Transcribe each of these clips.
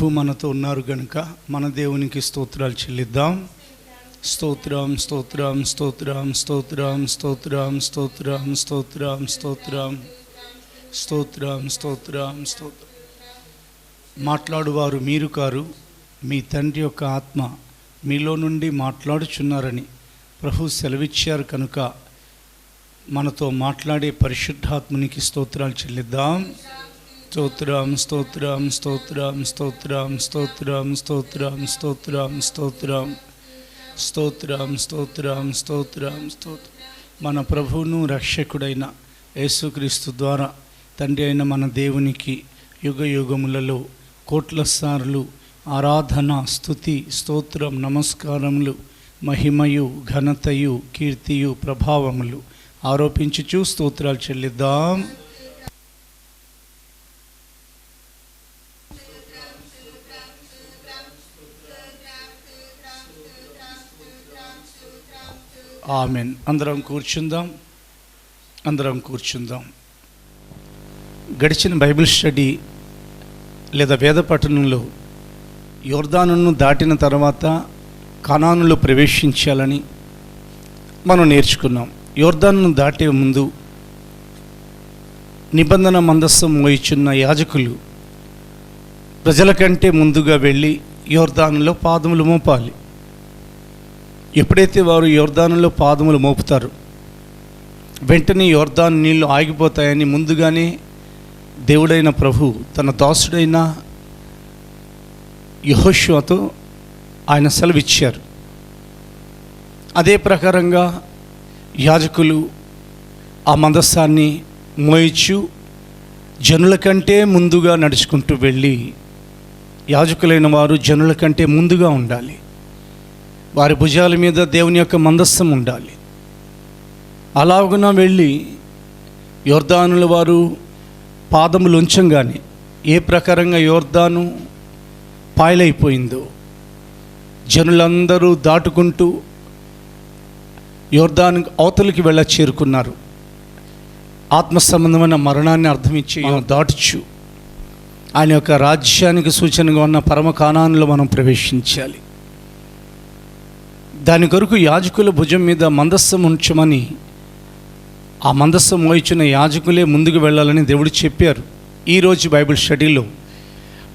ప్రభు మనతో ఉన్నారు గనుక మన దేవునికి స్తోత్రాలు చెల్లిద్దాం. స్తోత్రం స్తోత్రం స్తోత్రం స్తోత్రం స్తోత్రం స్తోత్రం స్తోత్రం స్తోత్రం స్తోత్రం స్తోత్రం స్తోత్రం. మాట్లాడువారు మీరు కారు, మీ తండ్రి యొక్క ఆత్మ మీలో నుండి మాట్లాడుచున్నారని ప్రభు సెలవిచ్చారు కనుక మనతో మాట్లాడే పరిశుద్ధాత్మనికి స్తోత్రాలు చెల్లిద్దాం. స్తోత్రం స్తోత్రం స్తోత్రం స్తోత్రం స్తోత్రం స్తోత్రం స్తోత్రం స్తోత్రం స్తోత్రం స్తోత్రం స్తోత్రం స్తోత్రం. మన ప్రభువును రక్షకుడైన యేసుక్రీస్తు ద్వారా తండ్రి అయిన మన దేవునికి యుగ యుగములలో కోట్ల సార్లు ఆరాధన, స్తుతి, స్తోత్రం, నమస్కారములు, మహిమయు, ఘనతయు, కీర్తియు, ప్రభావములు ఆరోపించుచు స్తోత్రాలు చెల్లిద్దాం. ఆమెన్. అందరం కూర్చుందాం. గడిచిన బైబిల్ స్టడీ లేదా వేద పఠనంలో యోర్దానును దాటిన తర్వాత కనానులో ప్రవేశించాలని మనం నేర్చుకున్నాం. యోర్దానును దాటే ముందు నిబంధన మందస్సం మోయిచున్న యాజకులు ప్రజల కంటే ముందుగా వెళ్ళి యోర్దానులో పాదములు మోపాలి. ఎప్పుడైతే వారు యోర్దానులో పాదములు మోపుతారు, వెంటనే యోర్దాను నీళ్లు ఆగిపోతాయని ముందుగానే దేవుడైన ప్రభు తన దాసుడైన యెహోషువతో ఆయన సెలవిచ్చారు. అదే ప్రకారంగా యాజకులు ఆ మందస్సాన్ని మోయిచు జనుల కంటే ముందుగా నడుచుకుంటూ వెళ్ళి, యాజకులైన వారు జనుల కంటే ముందుగా ఉండాలి. వారి భుజాల మీద దేవుని యొక్క మందస్సం ఉండాలి. అలాగున వెళ్ళి యోర్దానుల వారు పాదములు ఉంచంగానే ఏ ప్రకారంగా యోర్దాను పాయలైపోయిందో, జనులందరూ దాటుకుంటూ యోర్దాను అవతలికి వెళ్ళ చేరుకున్నారు. ఆత్మ సంబంధమైన మరణాన్ని అర్థమిచ్చి దాటుచు ఆయన యొక్క రాజ్యానికి సూచనగా ఉన్న పరమ కానానులో మనం ప్రవేశించాలి. దాని కొరకు యాజకుల భుజం మీద మందస్సం ఉంచమని, ఆ మందస్సం మోయిచున్న యాజకులే ముందుకు వెళ్ళాలని దేవుడు చెప్పారు. ఈరోజు బైబిల్ స్టడీలో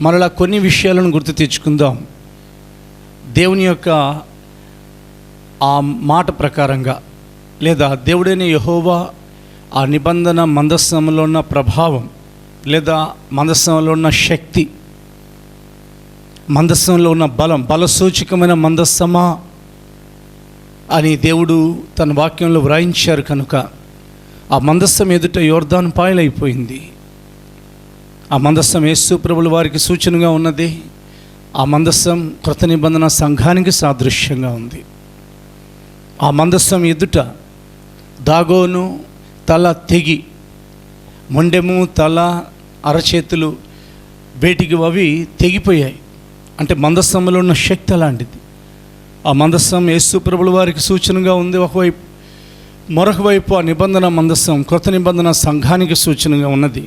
మరలా కొన్ని విషయాలను గుర్తు తెచ్చుకుందాం. దేవుని యొక్క ఆ మాట ప్రకారంగా లేదా దేవుడైన యెహోవా ఆ నిబంధన మందస్సంలో ఉన్న ప్రభావం లేదా మందస్సంలో ఉన్న శక్తి, మందస్సంలో ఉన్న బలసూచకమైన మందస్సమా అని దేవుడు తన వాక్యంలో వ్రాయించారు కనుక ఆ మందస్సం ఎదుట యోర్దాను పాయలైపోయింది. ఆ మందస్సం యేసు ప్రభుల వారికి సూచనగా ఉన్నది. ఆ మందస్సం కృత నిబంధన సంఘానికి సాదృశ్యంగా ఉంది. ఆ మందస్సం ఎదుట దాగోను తల తెగి, మొండెము, తల, అరచేతులు వేటికి అవి తెగిపోయాయి. అంటే మందస్సంలో ఉన్న శక్తి అలాంటిది. ఆ మందస్సం యేసు ప్రభుల వారికి సూచనగా ఉంది ఒకవైపు, మరొక వైపు ఆ నిబంధన మందస్సం కృత నిబంధన సంఘానికి సూచనగా ఉన్నది.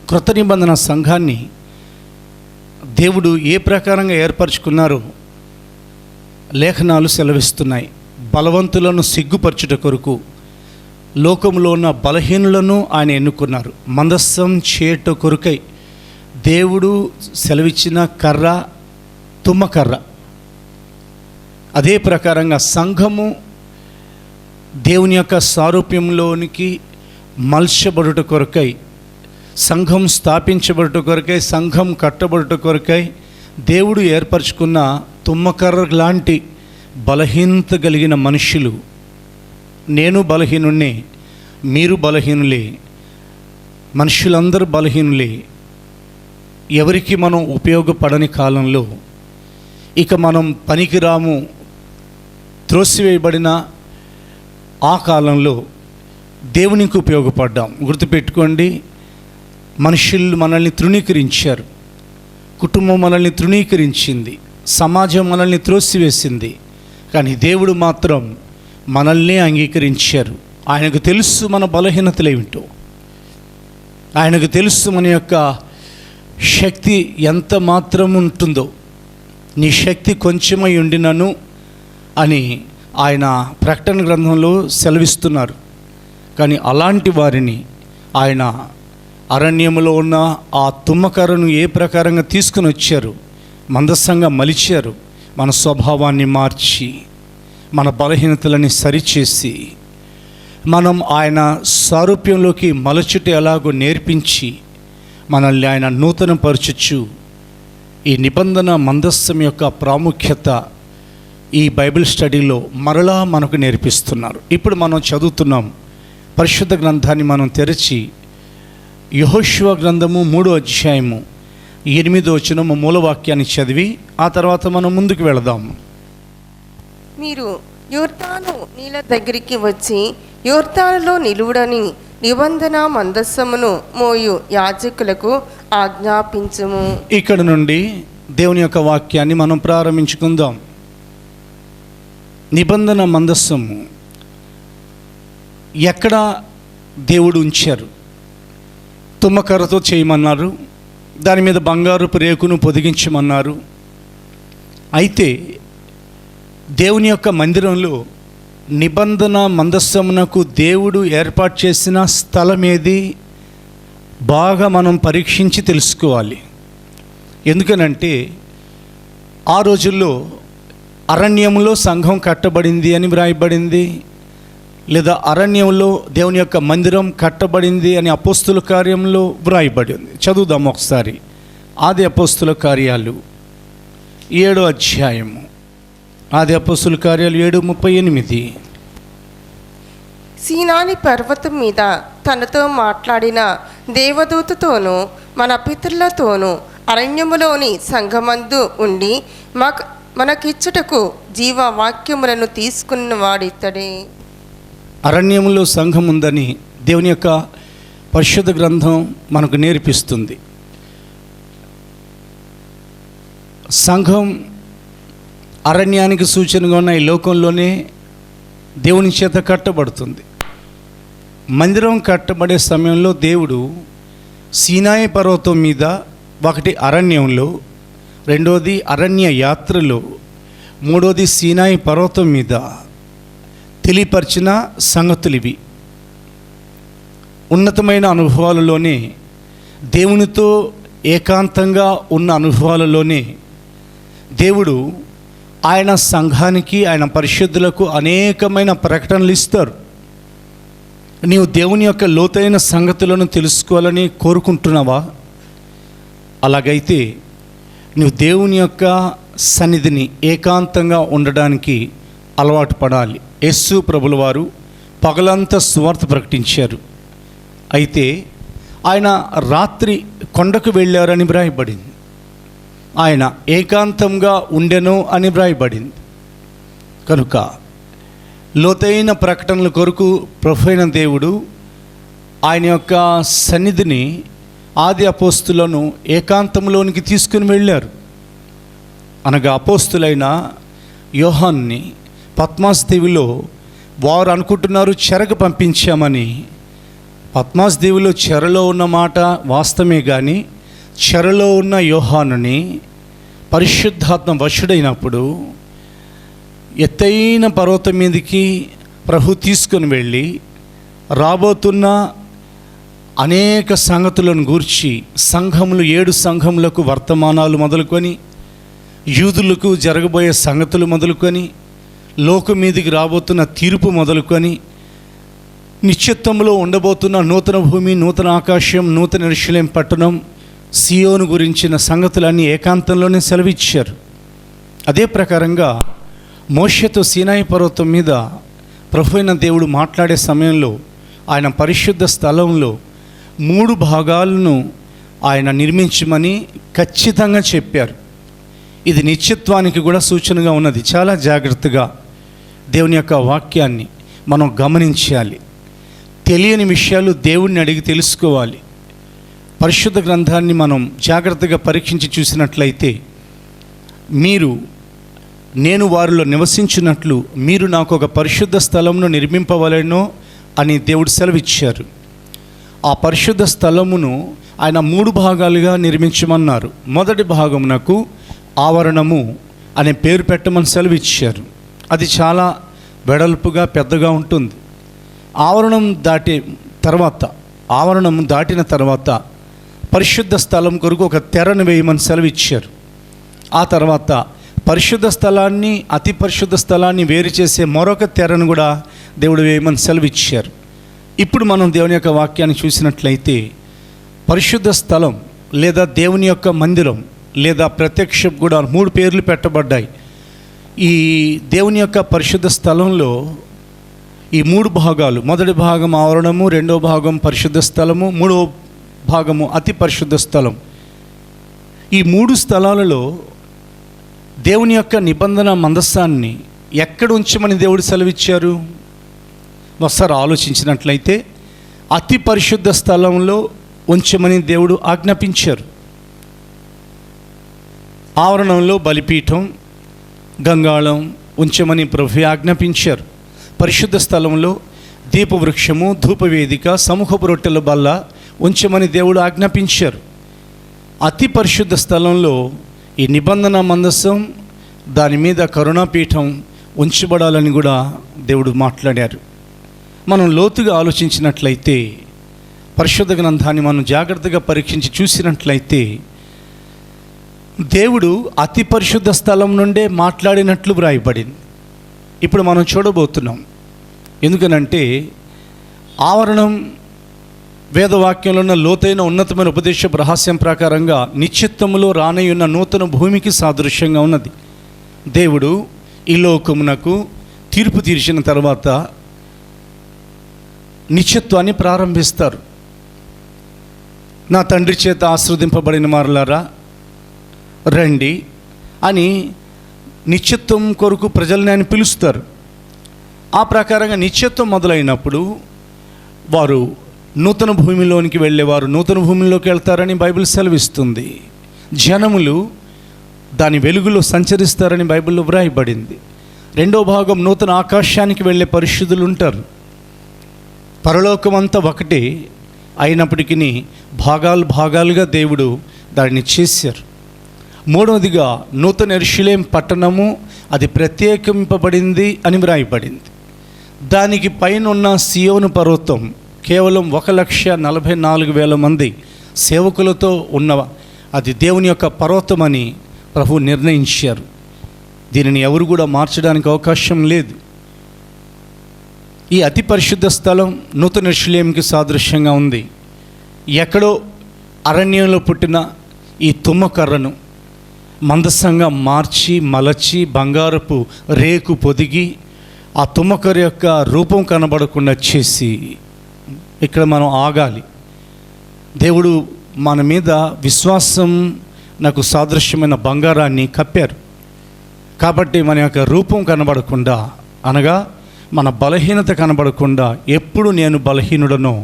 కృత నిబంధన సంఘాన్ని దేవుడు ఏ ప్రకారంగా ఏర్పరచుకున్నారో లేఖనాలు సెలవిస్తున్నాయి. బలవంతులను సిగ్గుపరచుట కొరకు లోకంలో ఉన్న బలహీనులను ఆయన ఎన్నుకున్నారు. మందస్సం చేట కొరకై దేవుడు సెలవిచ్చిన కర్ర తుమ్మకర్ర. అదే ప్రకారంగా సంఘము దేవుని యొక్క సారూప్యంలోనికి మలచబడుట కొరకై, సంఘం స్థాపించబడుట కొరకై, సంఘం కట్టబడుట కొరకై దేవుడు ఏర్పరచుకున్న తుమ్మకర్ర లాంటి బలహీనత కలిగిన మనుషులు. నేను బలహీనుణ్ణే, మీరు బలహీనులే, మనుషులందరూ బలహీనులే. ఎవరికి మనం ఉపయోగపడని కాలంలో, ఇక మనం పనికిరాము, త్రోసివేయబడిన ఆ కాలంలో దేవునికి ఉపయోగపడ్డాం. గుర్తుపెట్టుకోండి, మనుషులు మనల్ని తృణీకరించారు, కుటుంబం మనల్ని తృణీకరించింది, సమాజం మనల్ని త్రోసివేసింది. కానీ దేవుడు మాత్రం మనల్ని అంగీకరించారు. ఆయనకు తెలుసు మన బలహీనతలు ఏమిటో, ఆయనకు తెలుసు మన యొక్క శక్తి ఎంత మాత్రం ఉంటుందో, నీ శక్తి కొంచెమై ఉండినను అని ఆయన ప్రకటన గ్రంథంలో సెలవిస్తున్నారు. కానీ అలాంటి వారిని ఆయన అరణ్యంలో ఉన్న ఆ తుమ్మకర్రను ఏ ప్రకారంగా తీసుకుని వచ్చారు, మందస్సంగా మలిచారు. మన స్వభావాన్ని మార్చి, మన బలహీనతలని సరిచేసి, మనం ఆయన సారూప్యంలోకి మలచుట ఎలాగో నేర్పించి మనల్ని ఆయన నూతన పరచచ్చు. ఈ నిబంధన మందస్సం యొక్క ప్రాముఖ్యత ఈ బైబిల్ స్టడీలో మరలా మనకు నేర్పిస్తున్నారు. ఇప్పుడు మనం చదువుతున్నాం పరిశుద్ధ గ్రంథాన్ని మనం తెరిచి యెహోషువ గ్రంథము 3వ అధ్యాయము 8వ వచనము మూలవాక్యాన్ని చదివి ఆ తర్వాత మనం ముందుకు వెళదాం. మీరు యోర్దాను నీళ్ళ దగ్గరికి వచ్చి యోర్దానులో నిలువుడని నిబంధన మందస్సమును మోయు యాజకులకు ఆజ్ఞాపించుము. ఇక్కడ నుండి దేవుని యొక్క వాక్యాన్ని మనం ప్రారంభించుకుందాం. నిబంధన మందస్సము ఎక్కడ దేవుడు ఉంచారు? తుమ్మకర్రతో చేయమన్నారు, దాని మీద బంగారుపు రేకును పొదిగించమన్నారు. అయితే దేవుని యొక్క మందిరంలో నిబంధన మందస్సమునకు దేవుడు ఏర్పాటు చేసిన స్థలం ఏది బాగా మనం పరీక్షించి తెలుసుకోవాలి. ఎందుకనంటే ఆ రోజుల్లో అరణ్యంలో సంఘం కట్టబడింది అని వ్రాయబడింది, లేదా అరణ్యంలో దేవుని యొక్క మందిరం కట్టబడింది అని అపోస్తుల కార్యంలో వ్రాయబడింది. చదువుదాం ఒకసారి. ఆది అపోస్తుల కార్యాలు 7వ అధ్యాయము. ఆది అపోస్తుల కార్యాలు 7:38. సీనాని పర్వతం మీద తనతో మాట్లాడిన దేవదూతతోనూ మన పితరులతోనూ అరణ్యములోని సంఘమందు ఉండి మనకిచ్చుటకు జీవవాక్యములను తీసుకున్నవాడితడే. అరణ్యంలో సంఘం ఉందని దేవుని యొక్క పరిశుద్ధ గ్రంథం మనకు నేర్పిస్తుంది. సంఘం అరణ్యానికి సూచనగా ఉన్న ఈ లోకంలోనే దేవుని చేత కట్టబడుతుంది. మందిరం కట్టబడే సమయంలో దేవుడు సీనాయి పర్వతం మీద, ఒకటి అరణ్యంలో, రెండోది అరణ్య యాత్రలో, మూడోది సీనాయి పర్వతం మీద తెలియపరిచిన సంగతులు ఇవి. ఉన్నతమైన అనుభవాలలోనే, దేవునితో ఏకాంతంగా ఉన్న అనుభవాలలోనే దేవుడు ఆయన సంఘానికి, ఆయన పరిశుద్ధులకు అనేకమైన ప్రకటనలు ఇస్తారు. నీవు దేవుని యొక్క లోతైన సంగతులను తెలుసుకోవాలని కోరుకుంటున్నావా? అలాగైతే నువ్వు దేవుని యొక్క సన్నిధిని ఏకాంతంగా ఉండడానికి అలవాటు పడాలి. యేసు ప్రభుల వారు పగలంతా సువార్త ప్రకటించారు. అయితే ఆయన రాత్రి కొండకు వెళ్ళారని వ్రాయబడింది. ఆయన ఏకాంతంగా ఉండెను అని వ్రాయబడింది. కనుక లోతైన ప్రకటనల కొరకు ప్రభువైన దేవుడు ఆయన యొక్క సన్నిధిని ఆది అపోస్తులను ఏకాంతంలోనికి తీసుకుని వెళ్ళారు. అనగా అపోస్తులైన యోహాన్ని పత్మాస్ దీవిలో వారు అనుకుంటున్నారు చెరకు పంపించామని. పత్మాస్ దీవిలో చెరలో ఉన్న మాట వాస్తవమే, కానీ చెరలో ఉన్న యోహానుని పరిశుద్ధాత్మ వశుడైనప్పుడు ఎత్తైన పర్వతం మీదకి ప్రభు తీసుకొని వెళ్ళి రాబోతున్న అనేక సంగతులను గూర్చి సంఘములు 7 సంఘములకు వర్తమానాలు మొదలుకొని, యూదులకు జరగబోయే సంగతులు మొదలుకొని, లోకం మీదికి రాబోతున్న తీర్పు మొదలుకొని, నిశ్చిత్తంలో ఉండబోతున్న నూతన భూమి, నూతన ఆకాశం, నూతన యెరూషలేము పట్టణం, సియోను గురించిన సంగతులన్నీ ఏకాంతంలోనే సెలవిచ్చారు. అదే ప్రకారంగా మోషేతో సీనాయి పర్వతం మీద ప్రభువైన దేవుడు మాట్లాడే సమయంలో ఆయన పరిశుద్ధ స్థలంలో 3 భాగాలను ఆయన నిర్మించమని ఖచ్చితంగా చెప్పారు. ఇది నిత్యత్వానికి కూడా సూచనగా ఉన్నది. చాలా జాగ్రత్తగా దేవుని యొక్క వాక్యాన్ని మనం గమనించాలి. తెలియని విషయాలు దేవుడిని అడిగి తెలుసుకోవాలి. పరిశుద్ధ గ్రంథాన్ని మనం జాగ్రత్తగా పరీక్షించి చూసినట్లయితే, నేను వారిలో నివసించినట్లు మీరు నాకు ఒక పరిశుద్ధ స్థలంను నిర్మింపవలెనో అని దేవుడు సెలవిచ్చారు. ఆ పరిశుద్ధ స్థలమును ఆయన 3 భాగాలుగా నిర్మించమన్నారు. మొదటి భాగమునకు ఆవరణము అనే పేరు పెట్టమని సెలవిచ్చారు. అది చాలా వెడల్పుగా పెద్దగా ఉంటుంది. ఆవరణం దాటిన తర్వాత పరిశుద్ధ స్థలం కొరకు ఒక తెరను వేయమని సెలవిచ్చారు. ఆ తర్వాత పరిశుద్ధ స్థలాన్ని, అతి పరిశుద్ధ స్థలాన్ని వేరు చేసే మరొక తెరను కూడా దేవుడు వేయమని సెలవిచ్చారు. ఇప్పుడు మనం దేవుని యొక్క వాక్యాన్ని చూసినట్లయితే పరిశుద్ధ స్థలం లేదా దేవుని యొక్క మందిరం లేదా ప్రత్యక్ష కూడా 3 పేర్లు పెట్టబడ్డాయి. ఈ దేవుని యొక్క పరిశుద్ధ స్థలంలో ఈ 3 భాగాలు, మొదటి భాగం ఆవరణము, రెండో భాగం పరిశుద్ధ స్థలము, మూడో భాగము అతి పరిశుద్ధ స్థలం. ఈ 3 స్థలాలలో దేవుని యొక్క నిబంధన మందసాన్ని ఎక్కడ ఉంచమని దేవుడు సెలవిచ్చారు? ఒకసారి ఆలోచించినట్లయితే అతి పరిశుద్ధ స్థలంలో ఉంచమని దేవుడు ఆజ్ఞాపించారు. ఆవరణంలో బలిపీఠం, గంగాళం ఉంచమని ప్రభు ఆజ్ఞాపించారు. పరిశుద్ధ స్థలంలో దీపవృక్షము, ధూపవేదిక, సమూహపు రొట్టెల బల్ల ఉంచమని దేవుడు ఆజ్ఞాపించారు. అతి పరిశుద్ధ స్థలంలో ఈ నిబంధన మందసం, దాని మీద కరుణాపీఠం ఉంచబడాలని కూడా దేవుడు మాట్లాడారు. మనం లోతుగా ఆలోచించినట్లయితే పరిశుద్ధ గ్రంథాన్ని మనం జాగ్రత్తగా పరీక్షించి చూసినట్లయితే దేవుడు అతి పరిశుద్ధ స్థలం నుండే మాట్లాడినట్లు వ్రాయబడింది. ఇప్పుడు మనం చూడబోతున్నాం. ఎందుకనంటే ఆవరణం వేదవాక్యంలో ఉన్న లోతైన ఉన్నతమైన ఉపదేశ రహస్యం ప్రకారంగా నిశ్చిత్తములో రానయ్యున్న నూతన భూమికి సాదృశ్యంగా ఉన్నది. దేవుడు ఈ లోకమునకు తీర్పు తీర్చిన తర్వాత నిశ్చిత్వాన్ని ప్రారంభిస్తారు. నా తండ్రి చేత ఆశీర్వదింపబడిన వారలారా రండి అని నిశ్చిత్వం కొరకు ప్రజల్ని ఆయన పిలుస్తారు. ఆ ప్రకారంగా నిశ్చిత్వం మొదలైనప్పుడు వారు నూతన భూమిలోనికి వెళ్ళేవారు నూతన భూమిలోకి వెళ్తారని బైబిల్ సెలవిస్తుంది. జనములు దాని వెలుగులో సంచరిస్తారని బైబిల్లో వ్రాయబడింది. రెండో భాగం నూతన ఆకాశానికి వెళ్ళే పరిశుద్ధులు ఉంటారు. పరలోకం అంతా ఒకటే అయినప్పటికీ భాగాలుగా దేవుడు దాన్ని చేశారు. మూడవదిగా నూతన యెరూషలేము పట్టణము అది ప్రత్యేకింపబడింది అని వ్రాయబడింది. దానికి పైన ఉన్న సియోను పర్వతం కేవలం 1,44,000 మంది సేవకులతో ఉన్న అది దేవుని యొక్క పర్వతం అని ప్రభు నిర్ణయించారు. దీనిని ఎవరు కూడా మార్చడానికి అవకాశం లేదు. ఈ అతి పరిశుద్ధ స్థలం నూతన యెరూషలేముకి సాదృశ్యంగా ఉంది. ఎక్కడో అరణ్యంలో పుట్టిన ఈ తుమ్మకర్రను మందసంగా మార్చి మలచి బంగారపు రేకు పొదిగి ఆ తుమ్మకర్ర యొక్క రూపం కనబడకుండా చేసి ఇక్కడ మనం ఆగాలి. దేవుడు మన మీద విశ్వాసం నాకు సాదృశ్యమైన బంగారాన్ని కప్పారు. కాబట్టి మన యొక్క రూపం కనబడకుండా, అనగా మన బలహీనత కనబడకుండా, ఎప్పుడు నేను బలహీనుడనో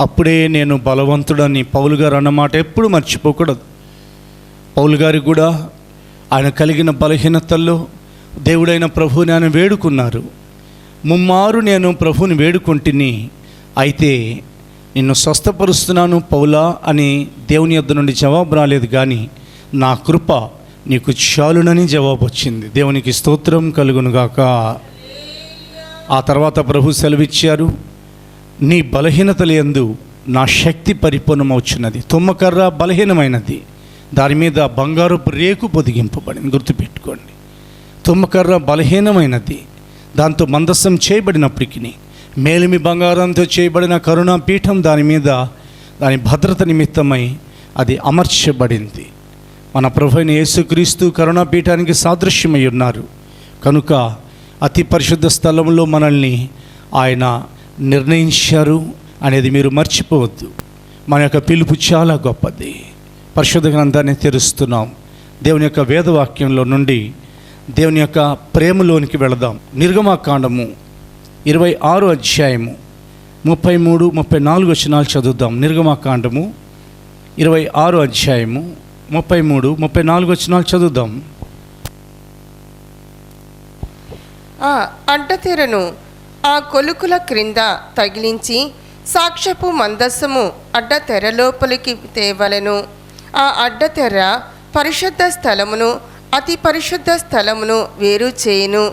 అప్పుడే నేను బలవంతుడని పౌలు గారు అన్నమాట ఎప్పుడు మర్చిపోకూడదు. పౌలు గారికి కూడా ఆయన కలిగిన బలహీనతల్లో దేవుడైన ప్రభువుని ఆయన వేడుకున్నారు. ముమ్మారు నేను ప్రభువుని వేడుకుంటుని, అయితే నిన్ను స్వస్థపరుస్తున్నాను పౌలా అని దేవుని యొద్ద నుండి జవాబు రాలేదు, కానీ నా కృప నీకు చాలునని జవాబు వచ్చింది. దేవునికి స్తోత్రం కలుగునుగాక. ఆ తర్వాత ప్రభు సెలవిచ్చారు, నీ బలహీనతలందు నా శక్తి పరిపూర్ణమవుచున్నది. తుమ్మకర్ర బలహీనమైనది, దాని మీద బంగారపు రేకు పొదిగింపబడింది. గుర్తుపెట్టుకోండి, తుమ్మకర్ర బలహీనమైనది, దాంతో మందసం చేయబడినప్పటికీ మేలిమి బంగారంతో చేయబడిన కరుణా పీఠం దాని మీద దాని భద్రత నిమిత్తమై అది అమర్చబడింది. మన ప్రభువైన యేసుక్రీస్తు కరుణా పీఠానికి సాదృశ్యమై ఉన్నారు కనుక అతి పరిశుద్ధ స్థలంలో మనల్ని ఆయన నిర్ణయించారు అనేది మీరు మర్చిపోవద్దు. మన యొక్క పిలుపు చాలా గొప్పది. పరిశుద్ధ గ్రంథాన్ని తెరుస్తున్నాం. దేవుని యొక్క వేదవాక్యంలో నుండి దేవుని యొక్క ప్రేమలోనికి వెళదాం. నిర్గమకాండము 26వ అధ్యాయము 33, 34 వచనాలు చదువుదాం. నిర్గమకాండము 26వ అధ్యాయము 33, 34 వచనాలు చదువుదాం. ఆ అడ్డతెరను ఆ కొలుకుల క్రింద తగిలించి సాక్ష్యపు మందస్సము అడ్డ తెర లోపలికి తేవలెను. ఆ అడ్డ తెర పరిశుద్ధ స్థలమును అతి పరిశుద్ధ స్థలమును వేరు చేయును.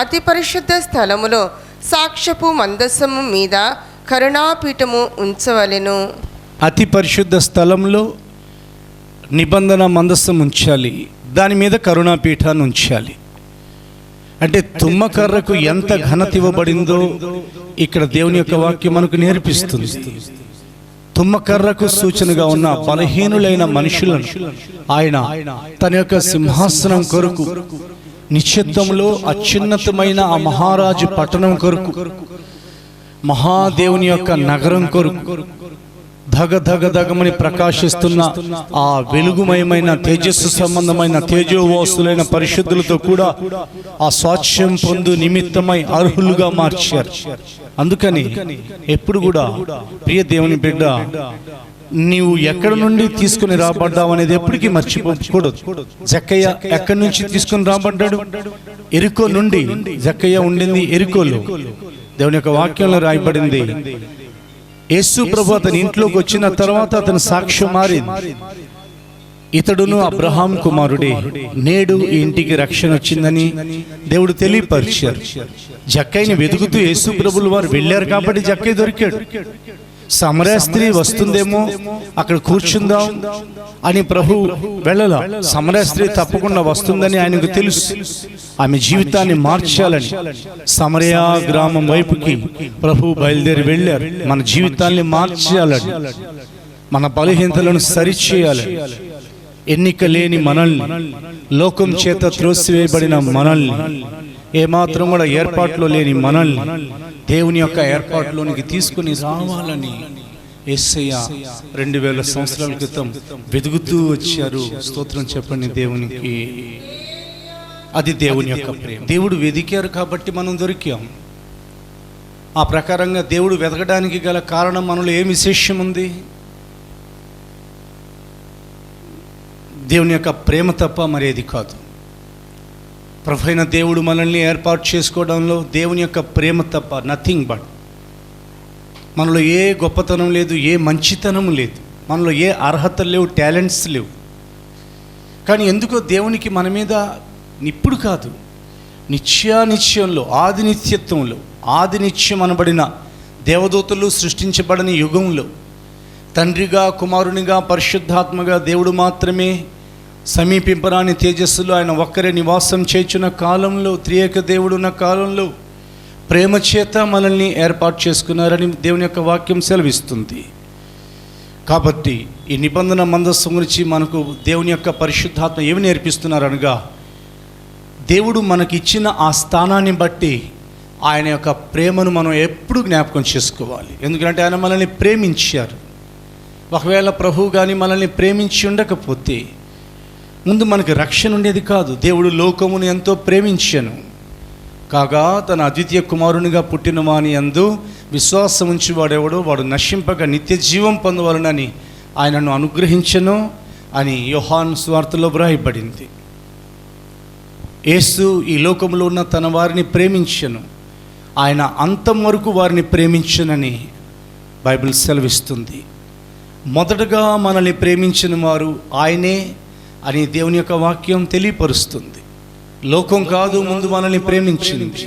అతి పరిశుద్ధ స్థలములో సాక్ష్యపు మందస్సము మీద కరుణాపీఠము ఉంచవలెను. అతి పరిశుద్ధ స్థలంలో నిబంధన మందస్సం ఉంచాలి, దాని మీద కరుణాపీఠాన్ని ఉంచాలి. అంటే తుమ్మకర్రకు ఎంత ఘనత ఇవ్వబడిందో ఇక్కడ దేవుని యొక్క వాక్యం మనకు నేర్పిస్తుంది. తుమ్మకర్రకు సూచనగా ఉన్న బలహీనులైన మనుషులను ఆయన తన యొక్క సింహాసనం కొరకు, నిశ్శబ్దంలో అత్యున్నతమైన ఆ మహారాజు పట్టణం కొరకు, మహాదేవుని యొక్క నగరం కొరకు, ధగమని ప్రకాశిస్తున్న ఆ వెలుగుమయమైన తేజస్సు సంబంధమైన తేజోవాసులైన పరిశుద్ధులతో కూడా ఆ స్వాస్థ్యం పొందు నిమిత్తమై అర్హులుగా మార్చారు. అందుకని ఎప్పుడు కూడా ప్రియ దేవుని బిడ్డ, నీవు ఎక్కడి నుండి తీసుకుని రాబడ్డావు అనేది ఎప్పటికీ మర్చిపోకూడదు. జక్కయ్య ఎక్కడి నుంచి తీసుకుని రాబడ్డాడు? ఎరికో నుండి. జక్కయ్య ఉండింది ఎరికోలో. దేవుని యొక్క వాక్యంలో రాయబడింది, యేసు ప్రభు అతని ఇంట్లోకి వచ్చిన తర్వాత అతని సాక్ష్యం మారింది. ఇతడును అబ్రహాం కుమారుడే, నేడు ఈ ఇంటికి రక్షణ వచ్చిందని దేవుడు తెలియపరిచారు. జక్కయ్యని వెతుకుతూ యేసు ప్రభులు వారు వెళ్ళారు కాబట్టి జక్కయ్య దొరికాడు. సమరయ స్త్రీ వస్తుందేమో, అక్కడ కూర్చుందాం అని ప్రభు వెళ్ళలా. సమరయ స్త్రీ తప్పకుండా వస్తుందని ఆయనకు తెలుసు. ఆమె జీవితాన్ని మార్చాలని సమరయ గ్రామం వైపుకి ప్రభు బయలుదేరి వెళ్ళారు. మన జీవితాన్ని మార్చాలని, మన బలహీనతలను సరిచేయాలని, ఎన్నిక లేని మనల్ని, లోకం చేత త్రోసివేయబడిన మనల్ని, ఏమాత్రం కూడా ఏర్పాట్లో లేని మనల్ని దేవుని యొక్క ఏర్పాటులోనికి తీసుకుని రావాలని యేసయ్య 2000 సంవత్సరాల క్రితం వెతుకుతూ వచ్చారు. స్తోత్రం చెప్పండి దేవునికి. అది దేవుని యొక్క ప్రేమ. దేవుడు వెదికారు కాబట్టి మనం దొరికాం. ఆ ప్రకారంగా దేవుడు వెతకడానికి గల కారణం మనలో ఏం విశేషం ఉంది? దేవుని యొక్క ప్రేమ తప్ప మరేది కాదు. ప్రభువైన దేవుడు మనల్ని ఏర్పాటు చేసుకోవడంలో దేవుని యొక్క ప్రేమ తప్ప నథింగ్ బట్. మనలో ఏ గొప్పతనం లేదు, ఏ మంచితనం లేదు, మనలో ఏ అర్హతలు లేవు, టాలెంట్స్ లేవు. కానీ ఎందుకో దేవునికి మన మీద ఇప్పుడు కాదు, నిత్యానిత్యంలో, ఆది నిత్యత్వంలో, ఆది నిత్యం అనబడిన దేవదూతలు సృష్టించబడని యుగంలో తండ్రిగా, కుమారునిగా, పరిశుద్ధాత్మగా దేవుడు మాత్రమే సమీపింపరాని తేజస్సులో ఆయన ఒక్కరే నివాసం చేర్చున్న కాలంలో, త్రియేక దేవుడు ఉన్న కాలంలో ప్రేమ చేత మనల్ని ఏర్పాటు చేసుకున్నారని దేవుని యొక్క వాక్యం సెలవిస్తుంది. కాబట్టి ఈ నిబంధన మందస్సం గురించి మనకు దేవుని యొక్క పరిశుద్ధాత్మ ఏమి నేర్పిస్తున్నారనగా, దేవుడు మనకి ఇచ్చిన ఆ స్థానాన్ని బట్టి ఆయన యొక్క ప్రేమను మనం ఎప్పుడు జ్ఞాపకం చేసుకోవాలి. ఎందుకంటే ఆయన మనల్ని ప్రేమించారు. ఒకవేళ ప్రభువు కానీ మనల్ని ప్రేమించి ఉండకపోతే ముందు మనకి రక్షణ ఉండేది కాదు. దేవుడు లోకమును ఎంతో ప్రేమించాను కాగా తన అద్వితీయ కుమారునిగా పుట్టిన వాని యందు విశ్వాసం ఉంచి వాడెవడో వాడు నశింపక నిత్య జీవం పొందవలనని ఆయనను అనుగ్రహించెను అని యోహాను సువార్తలో వ్రాయబడింది. యేసు ఈ లోకంలో ఉన్న తన వారిని ప్రేమించెను, ఆయన అంతం వరకు వారిని ప్రేమించునని బైబిల్ సెలవిస్తుంది. మొదటగా మనల్ని ప్రేమించిన వారు ఆయనే అని దేవుని యొక్క వాక్యం తెలియపరుస్తుంది. లోకం కాదు ముందు మనల్ని ప్రేమించింది,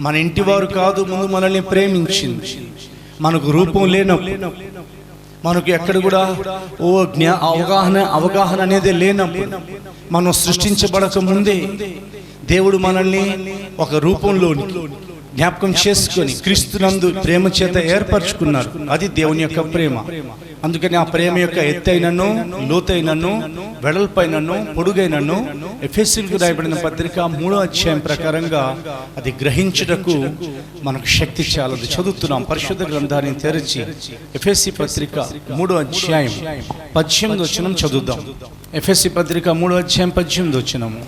మన ఇంటి వారు కాదు ముందు మనల్ని ప్రేమించింది. మనకు రూపం లేనప్పుడు, మనకు ఎక్కడ కూడా అవగాహన అనేది లేనప్పుడు, మనం సృష్టించబడక ముందే దేవుడు మనల్ని ఒక రూపంలోనికి జ్ఞాపకం చేసుకొని క్రీస్తునందు ప్రేమ చేత ఏర్పరచుకున్నారు. అది దేవుని యొక్క ప్రేమ. అందుకని ఆ ప్రేమ యొక్క ఎత్తైనను, లోతైనను, వెడల్పైనను, పొడుగైనను ఎఫెసీయులకు రాయబడిన పత్రిక 3వ అధ్యాయం ప్రకారంగా అది గ్రహించుటకు మనకు శక్తి చాలదు. చదువుతున్నాం పరిశుద్ధ గ్రంథాన్ని తెరిచి ఎఫెసీ పత్రిక 3వ అధ్యాయం 18వ వచనం చదువుదాం. ఎఫెసీ పత్రిక 3వ అధ్యాయం 18వ వచనము.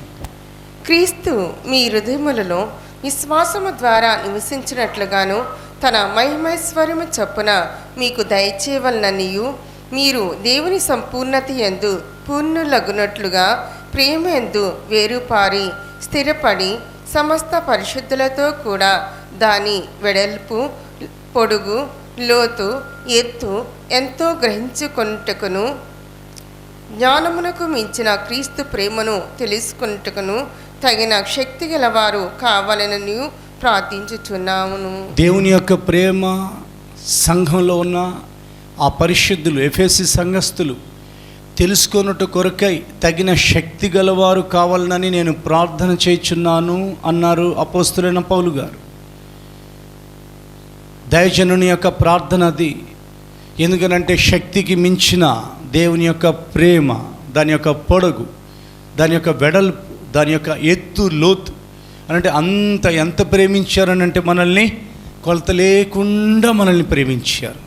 క్రీస్తు మీ హృదయములలో విశ్వాసము ద్వారా నివసించినట్లుగాను తన మహిమైశ్వర్యము చొప్పున మీకు దయచేయవలననియు మీరు దేవుని సంపూర్ణత యందు పూర్ణులగునట్లుగా ప్రేమ యందు వేరుపారి స్థిరపడి సమస్త పరిశుద్ధులతో కూడా దాని వెడల్పు, పొడుగు, లోతు ఎత్తు ఎంతో గ్రహించుకొనుటకును జ్ఞానమునకు మించిన క్రీస్తు ప్రేమను తెలుసుకొనుటకును తగిన శక్తి గలవారు కావాలని ప్రార్థించుచున్నామును. దేవుని యొక్క ప్రేమ సంఘంలో ఉన్న ఆ పరిశుద్ధులు ఎఫెసీ సంఘస్థులు తెలుసుకొనుట కొరకై తగిన శక్తి గలవారు కావాలని నేను ప్రార్థన చేయుచున్నాను అన్నారు అపోస్తలుడైన పౌలు గారు. దైవజనుని యొక్క ప్రార్థన అది. ఎందుకనంటే శక్తికి మించిన దేవుని యొక్క ప్రేమ, దాని యొక్క పొడగు, దాని యొక్క వెడల్పు, దాని యొక్క ఎత్తు లోతు అంటే అంత ఎంత ప్రేమించారనంటే మనల్ని కొలత లేకుండా మనల్ని ప్రేమించారు.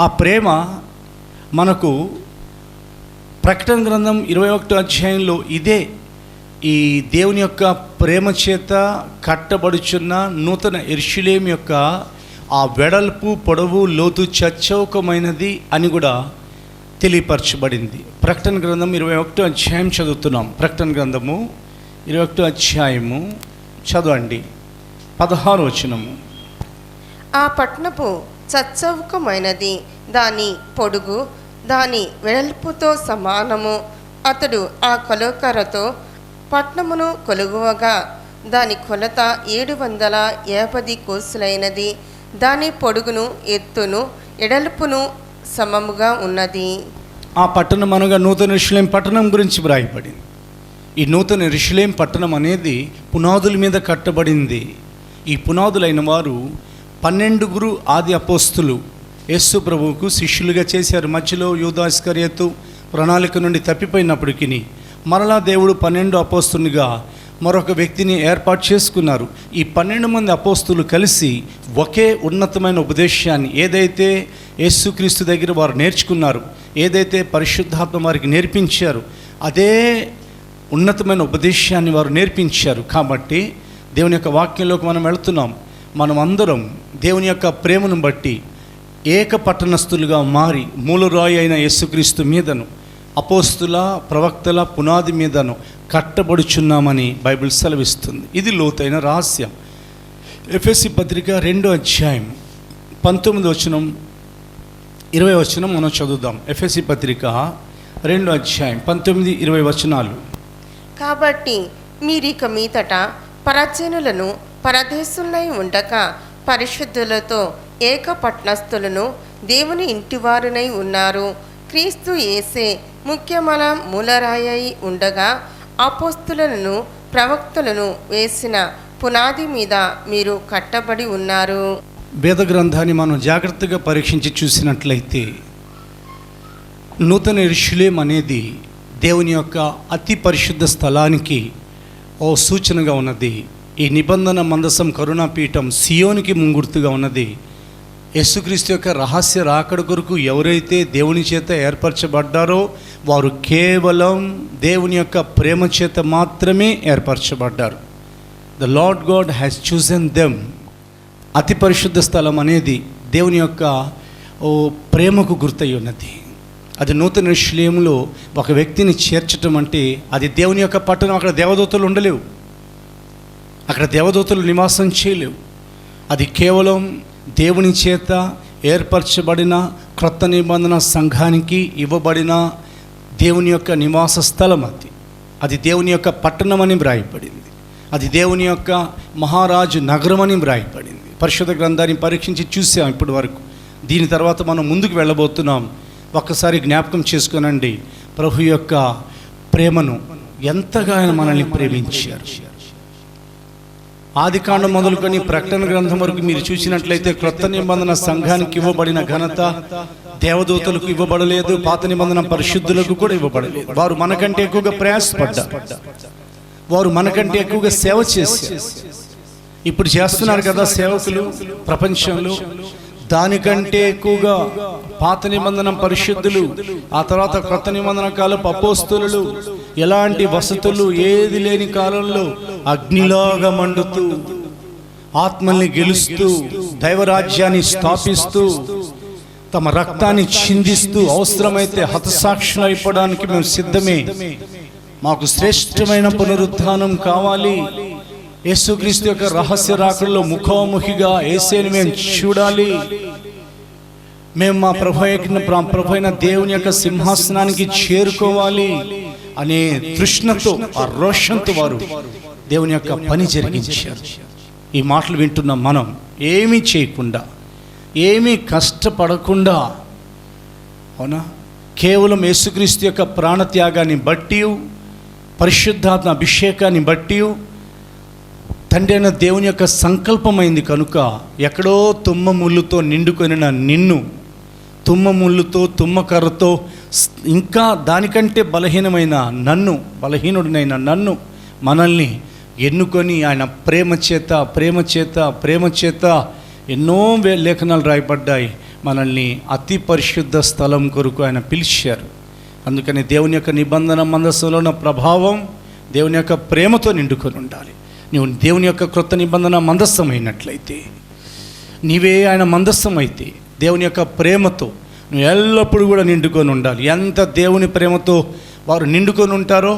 ఆ ప్రేమ మనకు ప్రకటన గ్రంథం 21వ అధ్యాయంలో ఇదే ఈ దేవుని యొక్క ప్రేమ చేత కట్టబడుచున్న నూతన యెరూషలేము యొక్క ఆ వెడల్పు పొడవు లోతు చచ్చౌకమైనది అని కూడా తెలియపరచబడింది. ప్రకటన గ్రంథం 21వ అధ్యాయం చదువుతున్నాం. ప్రకటన గ్రంథము 21వ అధ్యాయము చదవండి 16వ వచనము. ఆ పట్టణపు చచ్చౌకమైనది, దాని పొడుగు దాని వెడల్పుతో సమానము. అతడు ఆ కొలకరతో పట్నమును కొలుగువగా దాని కొలత 750 కోసులైనది. దాని పొడుగును ఎత్తును ఎడల్పును సమముగా ఉన్నది. ఆ పట్టణం అనగా నూతన యెరూషలేము పట్టణం గురించి వ్రాయబడింది. ఈ నూతన యెరూషలేము పట్టణం అనేది పునాదుల మీద కట్టబడింది. ఈ పునాదులైన వారు 12 ఆది అపోస్తులు యేసు ప్రభువుకు శిష్యులుగా చేశారు. మధ్యలో యూదా ఇస్కరియోతు ప్రణాళిక నుండి తప్పిపోయినప్పటికీ మరలా దేవుడు 12 అపోస్తులుగా మరొక వ్యక్తిని ఏర్పాటు చేసుకున్నారు. ఈ 12 మంది అపోస్తులు కలిసి ఒకే ఉన్నతమైన ఉపదేశాన్ని, ఏదైతే యేసుక్రీస్తు దగ్గర వారు నేర్చుకున్నారు, ఏదైతే పరిశుద్ధాత్మ వారికి నేర్పించారు, అదే ఉన్నతమైన ఉపదేశాన్ని వారు నేర్పించారు. కాబట్టి దేవుని యొక్క వాక్యంలోకి మనం వెళుతున్నాం. మనం అందరం దేవుని యొక్క ప్రేమను బట్టి ఏక పట్టణస్థులుగా మారి మూలరాయి అయిన యేసుక్రీస్తు మీదను అపోస్తుల ప్రవక్తల పునాది మీదను కట్టబడుచున్నామని బైబిల్ సెలవిస్తుంది. ఇది లోతైన రహస్యం. ఎఫెసీ పత్రిక 2వ అధ్యాయం 19వ వచనం 20వ వచనం మనం చదువుదాం. ఎఫెసీ పత్రిక 2వ అధ్యాయం 19, 20 వచనాలు. కాబట్టి మీరిక మీదట పరజనులను పరదేశులై ఉండక పరిశుద్ధులతో ఏక పట్టణస్థులను దేవుని ఇంటివారునై ఉన్నారు. క్రీస్తు యేసే ముఖ్యమైన మూలరాయి ఉండగా అపోస్తులను ప్రవక్తలను వేసిన పునాది మీద మీరు కట్టబడి ఉన్నారు. వేద గ్రంథాన్ని మనం జాగ్రత్తగా పరీక్షించి చూసినట్లయితే నూతన యెరూషలేము అనేది దేవుని యొక్క అతి పరిశుద్ధ స్థలానికి ఓ సూచనగా ఉన్నది. ఈ నిబంధన మందసం కరుణాపీఠం సియోనికి ముంగుర్తుగా ఉన్నది. యేసుక్రీస్తు యొక్క రహస్య రాకడ కొరకు ఎవరైతే దేవుని చేత ఏర్పరచబడ్డారో వారు కేవలం దేవుని యొక్క ప్రేమ చేత మాత్రమే ఏర్పరచబడ్డారు. The Lord God has chosen them. అతి పరిశుద్ధ స్థలం అనేది దేవుని యొక్క ప్రేమకు గుర్తయి ఉన్నది. అది నూతన యెరూషలేములో ఒక వ్యక్తిని చేర్చటం అంటే అది దేవుని యొక్క పట్టణం. అక్కడ దేవదూతలు ఉండలేవు, అక్కడ దేవదూతలు నివాసం చేయలేవు. అది కేవలం దేవుని చేత ఏర్పరచబడిన క్రొత్త నిబంధన సంఘానికి ఇవ్వబడిన దేవుని యొక్క నివాస స్థలం. అది దేవుని యొక్క పట్టణం అని వ్రాయబడింది. అది దేవుని యొక్క మహారాజు నగరం అని వ్రాయబడింది. పరిశుద్ధ గ్రంథాన్ని పరీక్షించి చూసాం ఇప్పటి వరకు. దీని తర్వాత మనం ముందుకు వెళ్ళబోతున్నాం. ఒక్కసారి జ్ఞాపకం చేసుకోనండి, ప్రభు యొక్క ప్రేమను ఎంతగా ఆయన మనల్ని ప్రేమించారు. ఆదికాండం మొదలుకొని ప్రకటన గ్రంథం వరకు మీరు చూసినట్లయితే క్రొత్త నిబంధన సంఘానికి ఇవ్వబడిన ఘనత దేవదూతలకు ఇవ్వబడలేదు, పాత నిబంధన పరిశుద్ధులకు కూడా ఇవ్వబడలేదు. వారు మనకంటే ఎక్కువగా ప్రయాసపడ్డారు, వారు మనకంటే ఎక్కువగా సేవ చేశారు. ఇప్పుడు చేస్తున్నారు కదా సేవకులు ప్రపంచంలో, దానికంటే ఎక్కువగా పాత నిబంధన పరిశుద్ధులు, ఆ తర్వాత కొత్త నిబంధన కాలపు అపోస్తలులు ఎలాంటి వసతులు ఏది లేని కాలంలో అగ్నిలాగా మండుతూ ఆత్మల్ని గెలుస్తూ దైవరాజ్యాన్ని స్థాపిస్తూ తమ రక్తాన్ని చిందిస్తూ అవసరమైతే హతసాక్షులు అయిపోవడానికి మేము సిద్ధమే, మాకు శ్రేష్టమైన పునరుత్థానం కావాలి, యేసుక్రీస్తు యొక్క రహస్య రాకడలో ముఖాముఖిగా యేసుని మేము చూడాలి. మేము మా ప్రభు అయిన దేవుని యొక్క సింహాసనానికి చేరుకోవాలి అనే తృష్ణతో, ఆ రోషంతో వారు దేవుని యొక్క పని జరిగించారు. ఈ మాటలు వింటున్న మనం ఏమీ చేయకుండా, ఏమీ కష్టపడకుండా, అవునా, కేవలం యేసుక్రీస్తు యొక్క ప్రాణత్యాగాన్ని బట్టి, పరిశుద్ధాత్మ అభిషేకాన్ని బట్టి తండ్రి అయిన దేవుని యొక్క సంకల్పమైంది కనుక, ఎక్కడో తుమ్మ ముళ్ళుతో నిండుకొనిన నిన్ను, తుమ్మ ముళ్ళుతో, తుమ్మకర్రతో, ఇంకా దానికంటే బలహీనుడినైన నన్ను, మనల్ని ఎన్నుకొని ఆయన ప్రేమ చేత ఎన్నో లేఖనాలు రాయబడ్డాయి. మనల్ని అతి పరిశుద్ధ స్థలం కొరకు ఆయన పిలిచారు. అందుకని దేవుని యొక్క నిబంధన మందస్సులో ఉన్న ప్రభావం దేవుని యొక్క ప్రేమతో నిండుకొని ఉండాలి. నీవు దేవుని యొక్క క్రొత్త నిబంధన మందస్సమైనట్లయితే, నీవే ఆయన మందస్సం అయితే, దేవుని యొక్క ప్రేమతో నువ్వు ఎల్లప్పుడూ కూడా నిండుకొని ఉండాలి. ఎంత దేవుని ప్రేమతో వారు నిండుకొని ఉంటారో,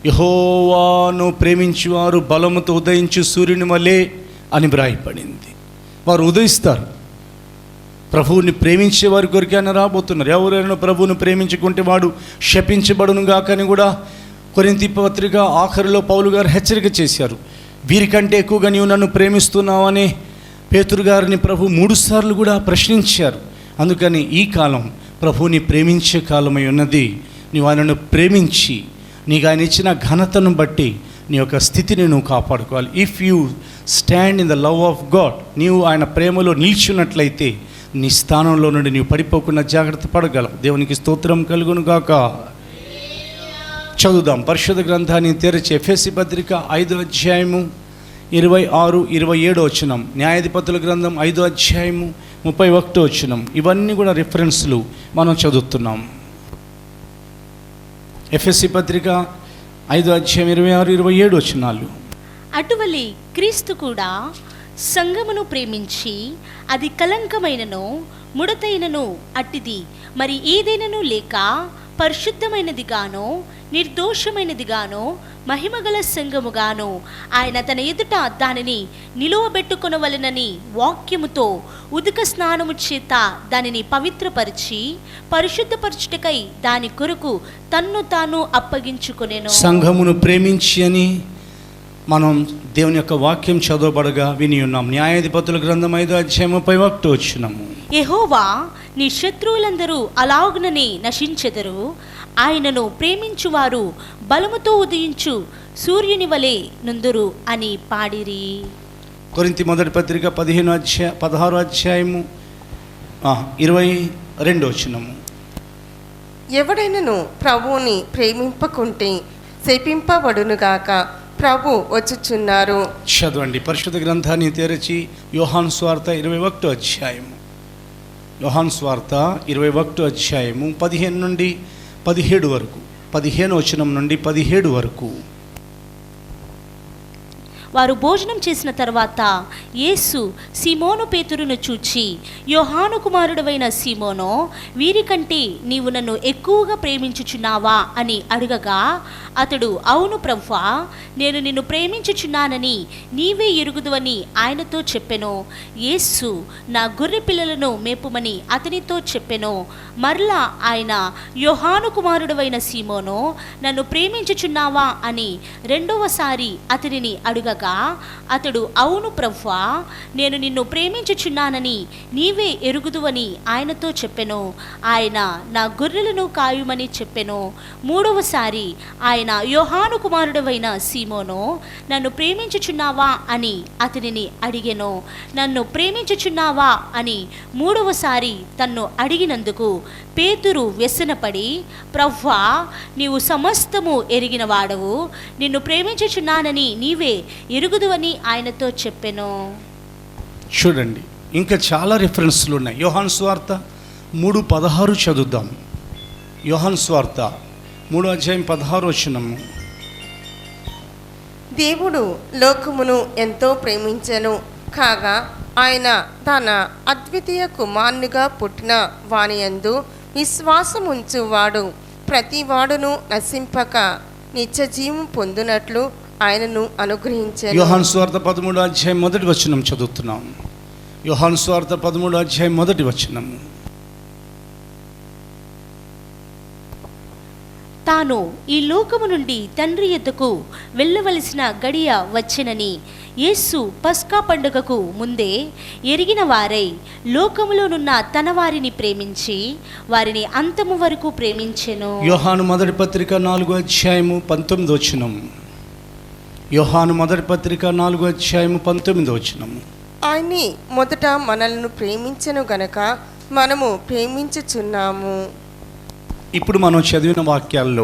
యెహోవాను ప్రేమించువారు బలముతో ఉదయించు సూర్యుని వలె అని వ్రాయబడింది. వారు ఉదయిస్తారు. ప్రభువుని ప్రేమించే వారి కొరికే ఆయన రాబోతున్నారు. ఎవరైనా ప్రభువుని ప్రేమించుకుంటే వాడు శపించబడును గాకని కూడా కొరింథీ పత్రిక ఆఖరిలో పౌలు గారు హెచ్చరిక చేశారు. వీరికంటే ఎక్కువగా నీవు నన్ను ప్రేమిస్తున్నావని పేతురు గారిని ప్రభు 3 సార్లు కూడా ప్రశ్నించారు. అందుకని ఈ కాలం ప్రభువుని ప్రేమించే కాలమై ఉన్నది. నీవు ఆయనను ప్రేమించి, నీకు ఆయన ఇచ్చిన ఘనతను బట్టి నీ యొక్క స్థితిని నువ్వు కాపాడుకోవాలి. If you stand in the love of God, నీవు ఆయన ప్రేమలో నిల్చున్నట్లయితే నీ స్థానంలో నుండి నీవు పడిపోకుండా జాగ్రత్త పడగలవు. దేవునికి స్తోత్రం కలుగును గాక. చదువుదాం పరిశుద్ధ గ్రంథాన్ని తెరిచి ఎఫెసీ పత్రిక 5వ అధ్యాయము 26-27 వచనం, న్యాయాధిపతుల గ్రంథం 5వ అధ్యాయము 31 వచనం. ఇవన్నీ కూడా రిఫరెన్స్లు మనం చదువుతున్నాం. ఎఫెసీ పత్రిక 5వ అధ్యాయం 26-27 వచనాలు. అటువలే క్రీస్తు కూడా సంఘమును ప్రేమించి, అది కలంకమైనను ముడతైనను అట్టిది మరి ఏదైనను లేక పరిశుద్ధమైనదిగానో నిర్దోషమైనదిగానో మహిమగల సంఘముగాను ఆయన తన ఎదుట దానిని నిలువబెట్టుకొనవలెనని వాక్యముతో ఉదక స్నానము చేత దానిని పవిత్రపరిచి పరిశుద్ధపరచుటకై దాని కొరకు తన్ను తాను అప్పగించుకొనెను. సంఘమును ప్రేమించి అని మనం దేవుని యొక్క వాక్యం చదవబడగా విని ఉన్నాం. న్యాయాధిపతుల గ్రంథం 5వ అధ్యాయం 31 వచనము. యెహోవా నీ శత్రువులందరూ అలాగుననే నశించెదరు, ఆయనను ప్రేమించువారు బలముతో ఉదయించు సూర్యుని వలె నుందురు అని పాడిరి. కొరింథీ మొదటి పత్రిక 16వ అధ్యాయము 22 వచనము. ఎవడైనను ప్రభువుని ప్రేమింపకుంటే శపింపబడునుగాక, ప్రభు వచ్చుచున్నారు. చదవండి పరిశుద్ధ గ్రంథాన్ని తెరచి యోహాను స్వార్త 21వ అధ్యాయము, యోహాను స్వార్త 21వ అధ్యాయము 15 నుండి 17 వరకు, 15 వచనం నుండి 17 వరకు. వారు భోజనం చేసిన తర్వాత యేసు సీమోను పేతురును చూచి, యోహాను కుమారుడవైన సీమోనో, వీరికంటే నీవు నన్ను ఎక్కువగా ప్రేమించుచున్నావా అని అడగగా, అతడు అవును ప్రభువా, నేను నిన్ను ప్రేమించుచున్నానని నీవే ఎరుగుదువని ఆయనతో చెప్పెను. యేసు నా గొర్రె పిల్లలను మేపుమని అతనితో చెప్పెను. మరలా ఆయన, యోహాను కుమారుడవైన సీమోనో, నన్ను ప్రేమించుచున్నావా అని రెండవసారి అతనిని అడుగగా, అతడు అవును ప్రభువా, నేను నిన్ను ప్రేమించుచున్నానని నీవే ఎరుగుదువని ఆయనతో చెప్పెను. ఆయన నా గొర్రెలను కాయుమని చెప్పెను. మూడవసారి ఆయన, యోహాను కుమారుడవైన సీమోనో, నన్ను ప్రేమించుచున్నావా అని అతనిని అడిగెను. నన్ను ప్రేమించుచున్నావా అని మూడవసారి తన్ను అడిగినందుకు పేతురు వ్యసనపడి, ప్రభువా, నీవు సమస్తము ఎరిగిన వాడవు, నిన్ను ప్రేమించుచున్నానని నీవే ఎరుగుదువని ఆయనతో చెప్పెను. చూడండి, ఇంకా చాలా రిఫరెన్స్లు ఉన్నాయి. యోహాను స్వార్త 3:16 చదువుదాం. యోహాను స్వార్త 3వ అధ్యాయం 16 వచనము. దేవుడు లోకమును ఎంతో ప్రేమించెను, కాగా ఆయన తన అద్వితీయ కుమారునిగా పుట్టిన వానియందు విశ్వాసముంచువాడు ప్రతివాడును నశింపక నిత్యజీవం పొందునట్లు ఆయనను అనుగ్రహించాను. యోహాను సువార్త 13వ అధ్యాయం మొదటి వచనం చదువుతున్నాం. యోహాను సువార్త 13వ అధ్యాయం మొదటి వచనం. తాను ఈ లోకము నుండి తండ్రి యొద్దకు వెళ్ళవలసిన గడియ వచ్చెనని యేసు పస్కా పండుగకు ముందే ఎరిగిన వారై లోకములోనున్న తన వారిని ప్రేమించి వారిని అంతము వరకు ప్రేమించెను. యోహాను మొదటి పత్రిక 4వ అధ్యాయము 19వ వచనం. యోహాను మొదటి పత్రిక 4వ అధ్యాయము 19వ వచనం. ఆయన్ని మొదట మనల్ని ప్రేమించెను గనక మనము ప్రేమించుచున్నాము. ఇప్పుడు మనం చదివిన వాక్యాల్లో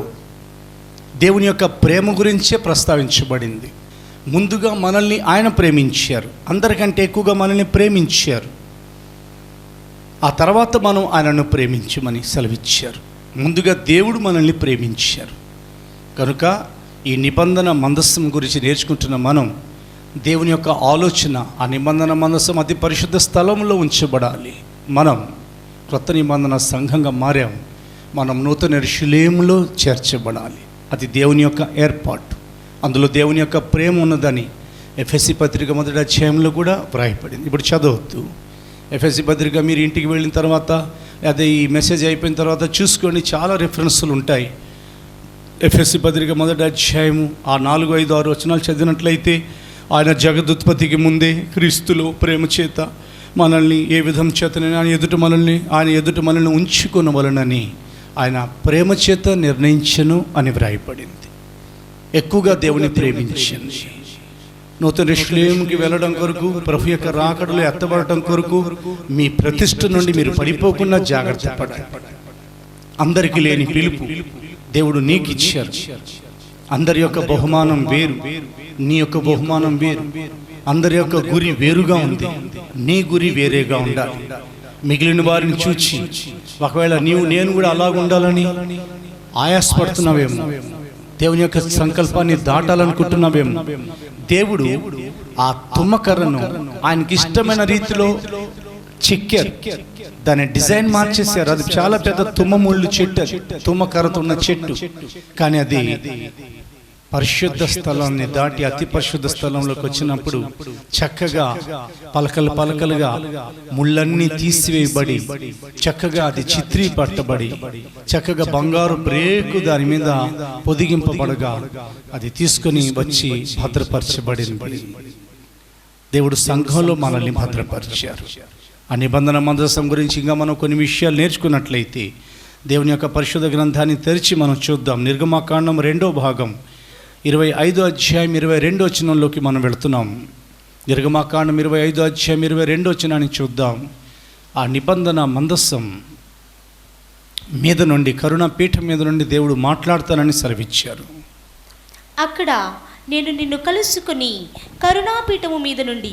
దేవుని యొక్క ప్రేమ గురించే ప్రస్తావించబడింది. ముందుగా మనల్ని ఆయన ప్రేమించారు, అందరికంటే ఎక్కువగా మనల్ని ప్రేమించారు. ఆ తర్వాత మనం ఆయనను ప్రేమించమని సెలవిచ్చారు. ముందుగా దేవుడు మనల్ని ప్రేమించారు కనుక ఈ నిబంధన మందస్సం గురించి నేర్చుకుంటున్న మనం దేవుని యొక్క ఆలోచన, ఆ నిబంధన మందస్సం అతి పరిశుద్ధ స్థలంలో ఉంచబడాలి. మనం క్రొత్త నిబంధన సంఘంగా మారాం. మనం నూతన యెరూషలేములో చేర్చబడాలి. అది దేవుని యొక్క ఏర్పాటు. అందులో దేవుని యొక్క ప్రేమ ఉన్నదని ఎఫెసీ పత్రిక మొదటి అధ్యాయంలో కూడా వ్రాయబడింది. ఇప్పుడు చదవద్దు. ఎఫెసీ పత్రిక మీరు ఇంటికి వెళ్ళిన తర్వాత, అదే ఈ మెసేజ్ అయిపోయిన తర్వాత చూసుకోండి, చాలా రెఫరెన్సులు ఉంటాయి. ఎఫెసీ పత్రిక మొదటి అధ్యాయము ఆ 4, 5, 6 వచనాలు చదివినట్లయితే ఆయన జగదుత్పత్తికి ముందే క్రీస్తులో ప్రేమ చేత మనల్ని ఏ విధం చేతనైనా ఆయన ఎదుట మనల్ని ఉంచుకొనవలనని ఆయన ప్రేమ చేత నిర్ణయించను అని వ్రాయబడింది. ఎక్కువగా దేవుని ప్రేమించండి. నూతన యెరూషలేముకి వెళ్ళడం కొరకు, ప్రభు యొక్క రాకడలో ఎత్తబడటం కొరకు మీ ప్రతిష్ఠ నుండి మీరు పడిపోకుండా జాగ్రత్త పడాలి. అందరికీ లేని పిలుపు దేవుడు నీకు ఇచ్చారు. అందరి యొక్క బహుమానం వేరు, నీ యొక్క బహుమానం వేరు. అందరి యొక్క గురి వేరుగా ఉంది, నీ గురి వేరేగా ఉండాలి. మిగిలిన వారిని చూచి ఒకవేళ నేను కూడా అలాగ ఉండాలని ఆయాసపడుతున్నావేమో, దేవుని యొక్క సంకల్పాన్ని దాటాలనుకుంటున్నావేమో, దేవుడు ఆ తుమ్మకర్రను ఆయనకి ఇష్టమైన రీతిలో చెక్కారు. దాని డిజైన్ మార్చేశారు. అది చాలా పెద్ద తుమ్మ ముళ్ళు చెట్టు, తుమ్మకర్రతో ఉన్న చెట్టు. కానీ అది పరిశుద్ధ స్థలాన్ని దాటి అతి పరిశుద్ధ స్థలంలోకి వచ్చినప్పుడు చక్కగా పలకలుగా ముళ్ళన్నీ తీసివేయబడి చక్కగా అది చిత్రీపట్టబడి చక్కగా బంగారు బ్రేకు దాని మీద పొదిగింపబడగా అది తీసుకొని వచ్చి భద్రపరచబడింది. దేవుడు సంఘంలో మనల్ని భద్రపరిచారు. ఆ నిబంధన మందసం గురించి ఇంకా మనం కొన్ని విషయాలు నేర్చుకున్నట్లయితే దేవుని యొక్క పరిశుద్ధ గ్రంథాన్ని తెరిచి మనం చూద్దాం. నిర్గమకాండం 2వ భాగం 25వ అధ్యాయం 22వ వచనంలోకి మనం వెళుతున్నాం. నిర్గమకాండం 25వ అధ్యాయం 22వ వచనాన్ని చూద్దాం. ఆ నిబంధన మందసం మీద నుండి, కరుణాపీఠం మీద నుండి దేవుడు మాట్లాడతానని సెలవిచ్చారు. అక్కడ నేను నిన్ను కలుసుకొని కరుణాపీఠము మీద నుండి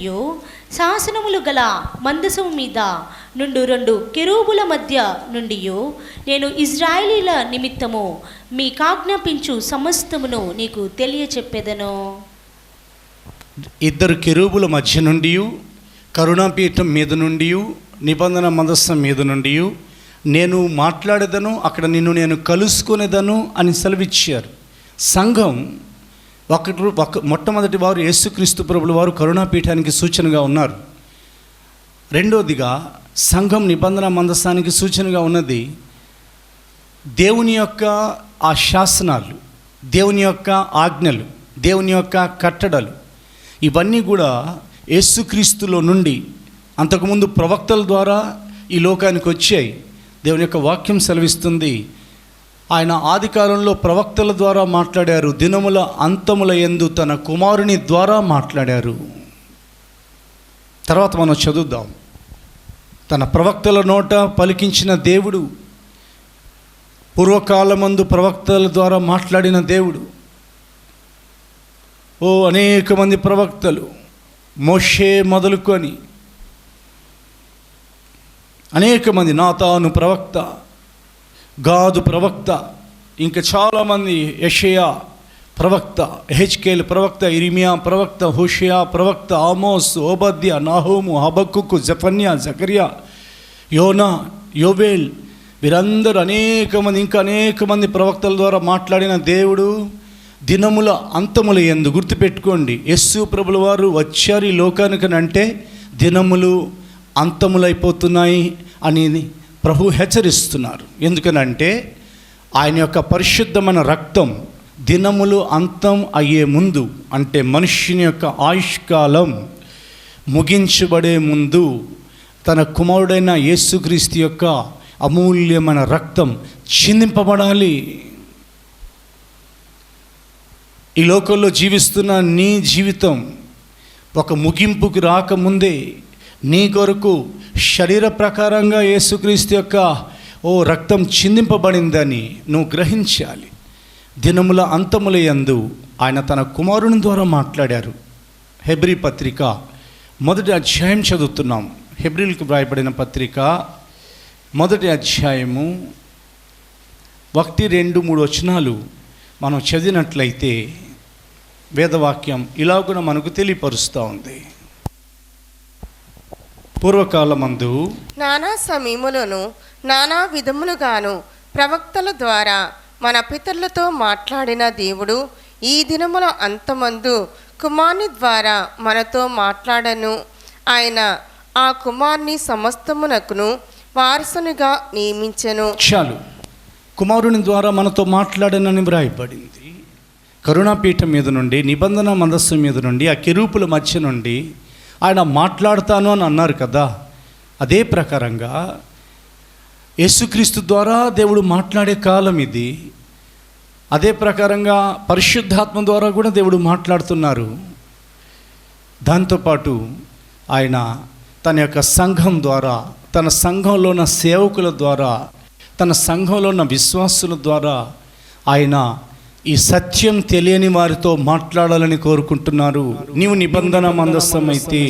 శాసనములు గల మందసము మీద నుండి 2 కెరూబుల మధ్య నుండి నేను ఇజ్రాయేలీల నిమిత్తము మీకాజ్ఞాపించు సమస్తమును నీకు తెలియచెప్పెదను. 2 కెరూబుల మధ్య నుండి, కరుణాపీఠం మీద నుండి, నిబంధన మందసం మీద నుండి నేను మాట్లాడేదను, అక్కడ నిన్ను నేను కలుసుకునేదను అని సెలవిచ్చారు. సంఘం మొట్టమొదటి వారు యేసుక్రీస్తు ప్రభుల వారు కరుణాపీఠానికి సూచనగా ఉన్నారు. రెండోదిగా సంఘం నిబంధన మందసానికి సూచనగా ఉన్నది దేవుని యొక్క ఆ శాసనాలు, దేవుని యొక్క ఆజ్ఞలు, దేవుని యొక్క కట్టడలు. ఇవన్నీ కూడా యేసుక్రీస్తులో నుండి అంతకుముందు ప్రవక్తల ద్వారా ఈ లోకానికి వచ్చాయి. దేవుని యొక్క వాక్యం సెలవిస్తుంది, ఆయన ఆది కాలంలో ప్రవక్తల ద్వారా మాట్లాడారు, దినముల అంతముల యందు తన కుమారుని ద్వారా మాట్లాడారు. తర్వాత మనం చదువుదాం. తన ప్రవక్తల నోట పలికించిన దేవుడు, పూర్వకాలమందు ప్రవక్తల ద్వారా మాట్లాడిన దేవుడు. అనేక మంది ప్రవక్తలు, మోషే మొదలుకొని అనేక మంది, నాతాను ప్రవక్త, గాదు ప్రవక్త, ఇంకా చాలామంది, యెషయా ప్రవక్త, హెచ్కేల్ ప్రవక్త, ఇర్మియా ప్రవక్త, హోషేయ ప్రవక్త, ఆమోస్, ఓబద్య, నాహూము, హబక్కుకు, జెఫన్యా, జకర్యా, యోనా, యోబేల్, వీరందరూ అనేక మంది ప్రవక్తల ద్వారా మాట్లాడిన దేవుడు దినముల అంతముల యందు, గుర్తుపెట్టుకోండి, యేసు ప్రభుల వారు వచ్చారు ఈ లోకానికనంటే దినములు అంతములైపోతున్నాయి అని ప్రభు హెచ్చరిస్తున్నారు. ఎందుకనంటే ఆయన యొక్క పరిశుద్ధమైన రక్తం దినములు అంతం అయ్యే ముందు, అంటే మనుష్యుని యొక్క ఆయుష్కాలం ముగించబడే ముందు తన కుమారుడైన యేసుక్రీస్తు యొక్క అమూల్యమైన రక్తం చిందింపబడాలి. ఈ లోకంలో జీవిస్తున్న నీ జీవితం ఒక ముగింపుకి రాకముందే నీ కొరకు శరీర ప్రకారంగా యేసుక్రీస్తు యొక్క రక్తం చిందింపబడిందని నువ్వు గ్రహించాలి. దినముల అంతముల యందు ఆయన తన కుమారుని ద్వారా మాట్లాడారు. హెబ్రీ పత్రిక 1వ అధ్యాయం చదువుతున్నాం. హెబ్రీలకు వ్రాయబడిన పత్రిక 1వ అధ్యాయము 1, 2, 3 వచనాలు మనం చదివినట్లయితే వేదవాక్యం ఇలాగున మనకు తెలియపరుస్తూ ఉంది. పూర్వకాలమందు నానా సమయములను నానా విధములుగాను ప్రవక్తల ద్వారా మన పితరులతో మాట్లాడిన దేవుడు ఈ దినముల అంతమందు కుమారుని ద్వారా మనతో మాట్లాడను. ఆయన ఆ కుమారుని సమస్తమునకును వారసునిగా నియమించెను. చాలు, కుమారుని ద్వారా మనతో మాట్లాడనని వ్రాయబడింది. కరుణాపీఠం మీద నుండి, నిబంధన మందస్సు మీద నుండి, ఆ కెరూపుల మధ్య నుండి ఆయన మాట్లాడతాను అని అన్నారు కదా. అదే ప్రకారంగా యేసుక్రీస్తు ద్వారా దేవుడు మాట్లాడే కాలం ఇది. అదే ప్రకారంగా పరిశుద్ధాత్మ ద్వారా కూడా దేవుడు మాట్లాడుతున్నారు. దాంతోపాటు ఆయన తన యొక్క సంఘం ద్వారా, తన సంఘంలో ఉన్న సేవకుల ద్వారా, తన సంఘంలో ఉన్న విశ్వాసుల ద్వారా ఆయన ఈ సత్యం తెలియని వారితో మాట్లాడాలని కోరుకుంటున్నారు. నీవు నిబంధన మందస్సం అయితే,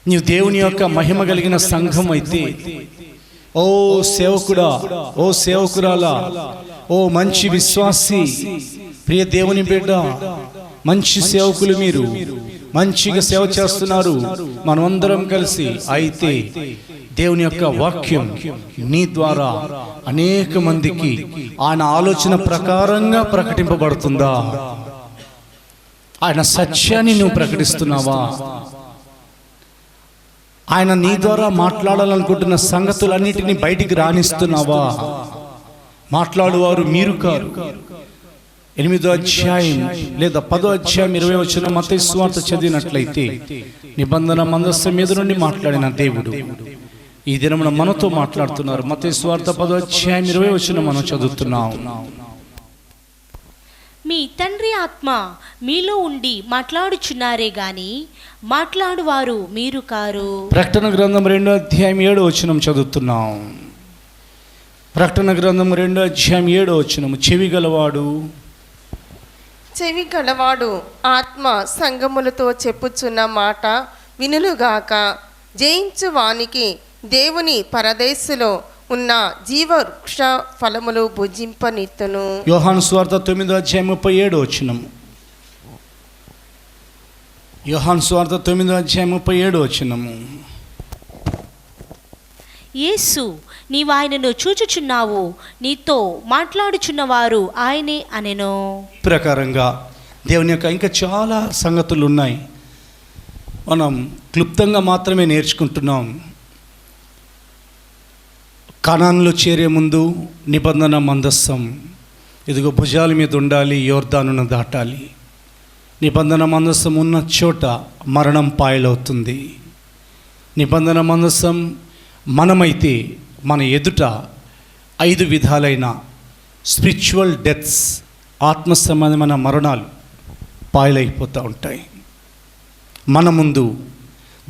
నీవు దేవుని యొక్క మహిమ కలిగిన సంఘం అయితే, ఓ సేవకుడా, ఓ సేవకురాలా, ఓ మంచి విశ్వాసి, ప్రియ దేవుని బిడ్డ, మంచి సేవకులు, మీరు మంచిగా సేవ చేస్తున్నారు. మనమందరం కలిసి అయితే దేవుని యొక్క వాక్యం నీ ద్వారా అనేక మందికి ఆయన ఆలోచన ప్రకారంగా ప్రకటింపబడుతుందా? ఆయన సత్యాన్ని నువ్వు ప్రకటిస్తున్నావా? ఆయన నీ ద్వారా మాట్లాడాలనుకుంటున్న సంగతులన్నిటినీ బయటికి రాణిస్తున్నావా? మాట్లాడువారు మీరు కారు. 8వ అధ్యాయం లేదా 10వ అధ్యాయం 20వ వచనం మత్తయి సువార్త చదివినట్లయితే నిబంధన మందస్సు మీద నుండి మాట్లాడిన దేవుడు ఈ దినమున మనతో మాట్లాడుతున్నారు. మత్తయి సువార్త 10వ అధ్యాయం 20వ వచనం మనం చదువుతున్నాం. మీ తండ్రి ఆత్మ మీలో ఉండి మాట్లాడుచున్నారే గాని మాట్లాడువారు మీరు కారు. ప్రకటన గ్రంథం 2వ అధ్యాయం 7వ వచనం చదువుతున్నాం. ప్రకటన గ్రంథం 2వ అధ్యాయం 7వ వచనం, చెవి గలవాడు ఆత్మ సంగములతో చెప్పుచున్న మాట వినుగాక. జయించు వానికి దేవుని పరదేశులో ఉన్న జీవవృక్ష ఫలములు భుజింపనిత్తును. యోహాను సువార్త 9వ అధ్యాయం 37వ వచనం. యోహాను సువార్త 9వ అధ్యాయం 37వ వచనము. యేసు, నీవు ఆయనను చూచుచున్నావు, నీతో మాట్లాడుచున్నవారు ఆయనే అనెను. ప్రకారంగా దేవుని యొక్క ఇంకా చాలా సంగతులు ఉన్నాయి. మనం క్లుప్తంగా మాత్రమే నేర్చుకుంటున్నాం. కనానులో చేరే ముందు నిబంధన మందస్సం ఇదిగో భుజాల మీద ఉండాలి, యోర్దానును దాటాలి. నిబంధన మందస్సం ఉన్న చోట మరణం పాయలవుతుంది. నిబంధన మందస్సం మనమైతే మన ఎదుట 5 విధాలైన స్పిరిచువల్ డెత్స్, ఆత్మ సంబంధమైన మరణాలు పాయలైపోతూ ఉంటాయి. మన ముందు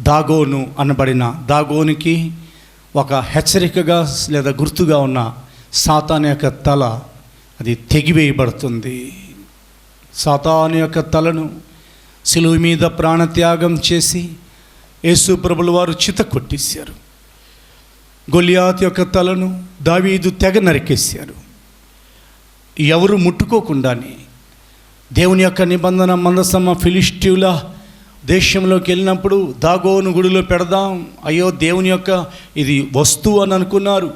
దాగోను అనబడిన, దాగోనికి ఒక హెచ్చరికగా లేదా గుర్తుగా ఉన్న సాతాను యొక్క తల అది తెగివేయబడుతుంది. సాతాను యొక్క తలను సిలువ మీద ప్రాణత్యాగం చేసి యేసు ప్రభుల వారు చిత కొట్టేశారు. గొలియాతు యొక్క తలను దావీదు తెగ నరికేశారు. ఎవరు ముట్టుకోకుండానే దేవుని యొక్క నిబంధన మందసమ ఫిలిస్టీయుల దేశంలోకి వెళ్ళినప్పుడు దాగోను గుడిలో పెడదాం, అయ్యో దేవుని యొక్క ఇది వస్తువు అని అనుకున్నారు.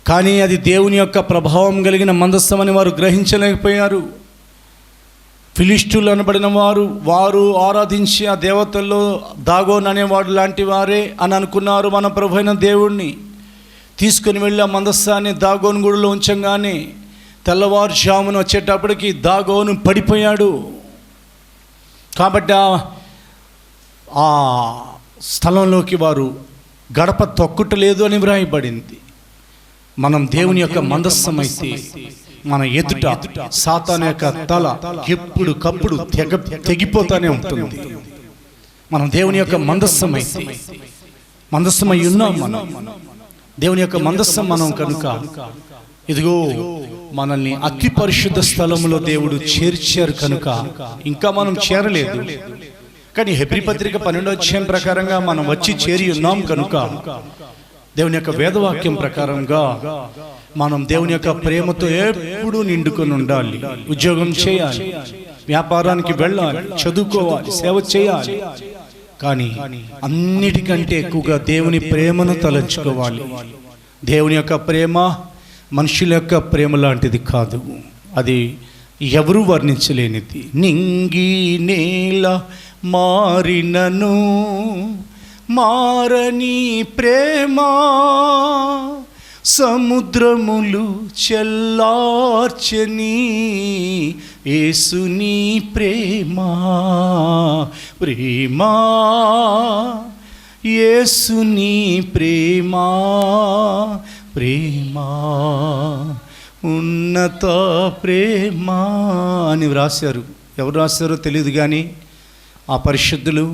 కానీ అది దేవుని యొక్క ప్రభావం కలిగిన మందస్సం అని వారు గ్రహించలేకపోయారు. ఫిలిష్టులు అనబడిన వారు ఆరాధించి ఆ దేవతల్లో దాగోన్ అనేవాడు లాంటి వారే అని అనుకున్నారు. మన ప్రభు అయిన దేవుణ్ణి తీసుకుని వెళ్ళి ఆ మందస్సాన్ని దాగోన్ గుడిలో ఉంచంగానే తెల్లవారుజామున వచ్చేటప్పటికి దాగోను పడిపోయాడు. కాబట్టి ఆ స్థలంలోకి వారు గడప తొక్కుటలేదు అని వ్రాయబడింది. మనం దేవుని యొక్క మందస్సం అయితే మన ఎదుట సాతాను యొక్క తల ఎప్పుడు కప్పుడు తెగిపోతానే ఉంటుంది. మనం దేవుని యొక్క మందస్సం అయితే, మందస్సమై ఉన్నాం. మనం దేవుని యొక్క మందస్సం మనం కనుక ఇదిగో మనల్ని అతి పరిశుద్ధ స్థలములో దేవుడు చేర్చారు కనుక ఇంకా మనం చేరలేదు. కానీ హెబ్రీ పత్రిక 12వ అధ్యాయం ప్రకారంగా మనం వచ్చి చేరి ఉన్నాం కనుక దేవుని యొక్క వేదవాక్యం ప్రకారంగా మనం దేవుని యొక్క ప్రేమతో ఎప్పుడూ నిండుకొని ఉండాలి. ఉద్యోగం చేయాలి, వ్యాపారానికి వెళ్ళాలి, చదువుకోవాలి, సేవ చేయాలి. కానీ అన్నిటికంటే ఎక్కువగా దేవుని ప్రేమను తలంచుకోవాలి. దేవుని యొక్క ప్రేమ మనుషుల యొక్క ప్రేమ లాంటిది కాదు, అది ఎవరూ వర్ణించలేనిది. నింగి నేల మారినను మారని ప్రేమ, సముద్రములు చెల్లార్చని యేసుని ప్రేమ, ప్రేమ యేసుని ప్రేమ, ప్రేమ ఉన్నత ప్రేమ అని వ్రాశారు. ఎవరు రాశారో తెలియదు కానీ ఆ పరిశుద్ధులు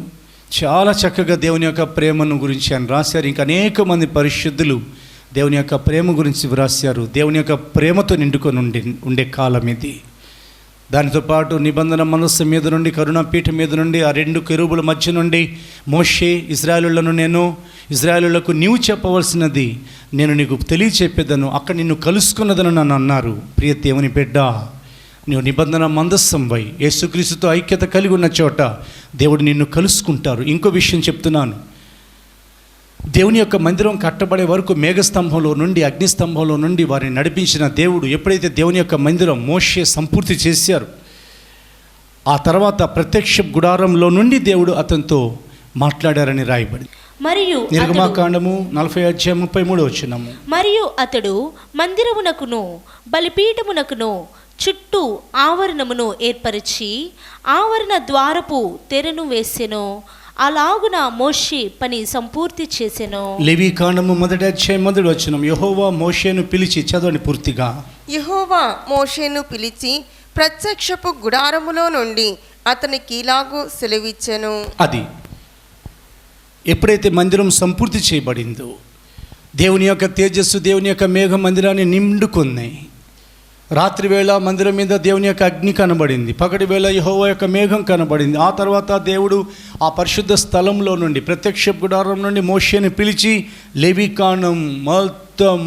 చాలా చక్కగా దేవుని యొక్క ప్రేమను గురించి అని రాశారు. ఇంకా అనేక మంది పరిశుద్ధులు దేవుని యొక్క ప్రేమ గురించి వ్రాశారు. దేవుని యొక్క ప్రేమతో నిండుకొని ఉండే కాలం ఇది. దానితో పాటు నిబంధన మనస్సు మీద నుండి, కరుణాపీఠం మీద నుండి, ఆ రెండు కెరూబుల మధ్య నుండి మోషే ఇజ్రాయేలులకు నీవు చెప్పవలసినది నేను నీకు తెలియచెప్పేదను, అక్కడ నిన్ను కలుసుకున్నదను నన్ను అన్నారు. ప్రియ దేవుని బిడ్డ, నీవు నిబంధన మందస్సం వై యేసుక్రీస్తుతో ఐక్యత కలిగి ఉన్న చోట దేవుడు నిన్ను కలుసుకుంటారు. ఇంకో విషయం చెప్తున్నాను, దేవుని యొక్క మందిరం కట్టబడే వరకు మేఘస్తంభంలో నుండి, అగ్నిస్తంభంలో నుండి వారిని నడిపించిన దేవుడు ఎప్పుడైతే దేవుని యొక్క మందిరం మోషే సంపూర్తి చేశారు, ఆ తర్వాత ప్రత్యక్ష గుడారంలో నుండి దేవుడు అతనితో మాట్లాడారని రాయబడి. మరియు నిర్గమాకాండము 40:33 మరియు అతడు మందిరమునకును బలిపీఠమునకును చుట్టూ ఆవరణమును ఏర్పరిచి ఆవరణ ద్వారపు తెరను వేసెను. అలాగున మోషే పని సంపూర్తి చేసెను. లేవీకాండము 1:1 యెహోవా మోషేను పిలిచి, చదవండి పూర్తిగా. యెహోవా మోషేను పిలిచి ప్రత్యక్షపు గుడారములో నుండి అతనికి ఇలాగూ సెలవిచ్చెను. అది ఎప్పుడైతే మందిరం సంపూర్తి చేయబడిందో, దేవుని యొక్క తేజస్సు, దేవుని యొక్క మేఘ మందిరాన్ని నిండుకున్నాయి. రాత్రి వేళ మందిరం మీద దేవుని యొక్క అగ్ని కనబడింది, పగటి వేళ యెహోవా యొక్క మేఘం కనబడింది. ఆ తర్వాత దేవుడు ఆ పరిశుద్ధ స్థలంలో నుండి, ప్రత్యక్ష గుడారం నుండి మోషేని పిలిచి లేవీకాండం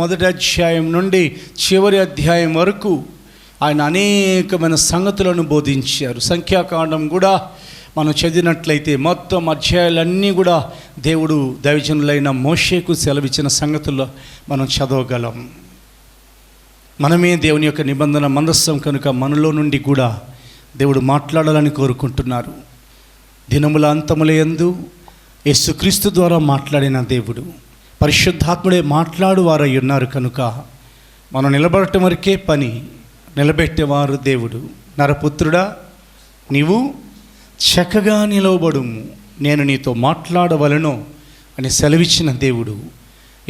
మొదటి అధ్యాయం నుండి చివరి అధ్యాయం వరకు ఆయన అనేకమైన సంగతులను బోధించారు. సంఖ్యాకాండం కూడా మనం చదివినట్లయితే మొత్తం అధ్యాయాలన్నీ కూడా దేవుడు దైవజనులైన మోషేకు సెలవిచ్చిన సంగతుల్లో మనం చదవగలం. మనమే దేవుని యొక్క నిబంధన మందస్సం కనుక మనలో నుండి కూడా దేవుడు మాట్లాడాలని కోరుకుంటున్నారు. దినముల అంతముల యందు యేసుక్రీస్తు ద్వారా మాట్లాడిన దేవుడు, పరిశుద్ధాత్ముడే మాట్లాడు వారై ఉన్నారు కనుక మనం నిలబడటం వరకే పని, నిలబెట్టేవారు దేవుడు. నరపుత్రుడా, నీవు చక్కగా నిలవబడుము, నేను నీతో మాట్లాడవలెను అని సెలవిచ్చిన దేవుడు.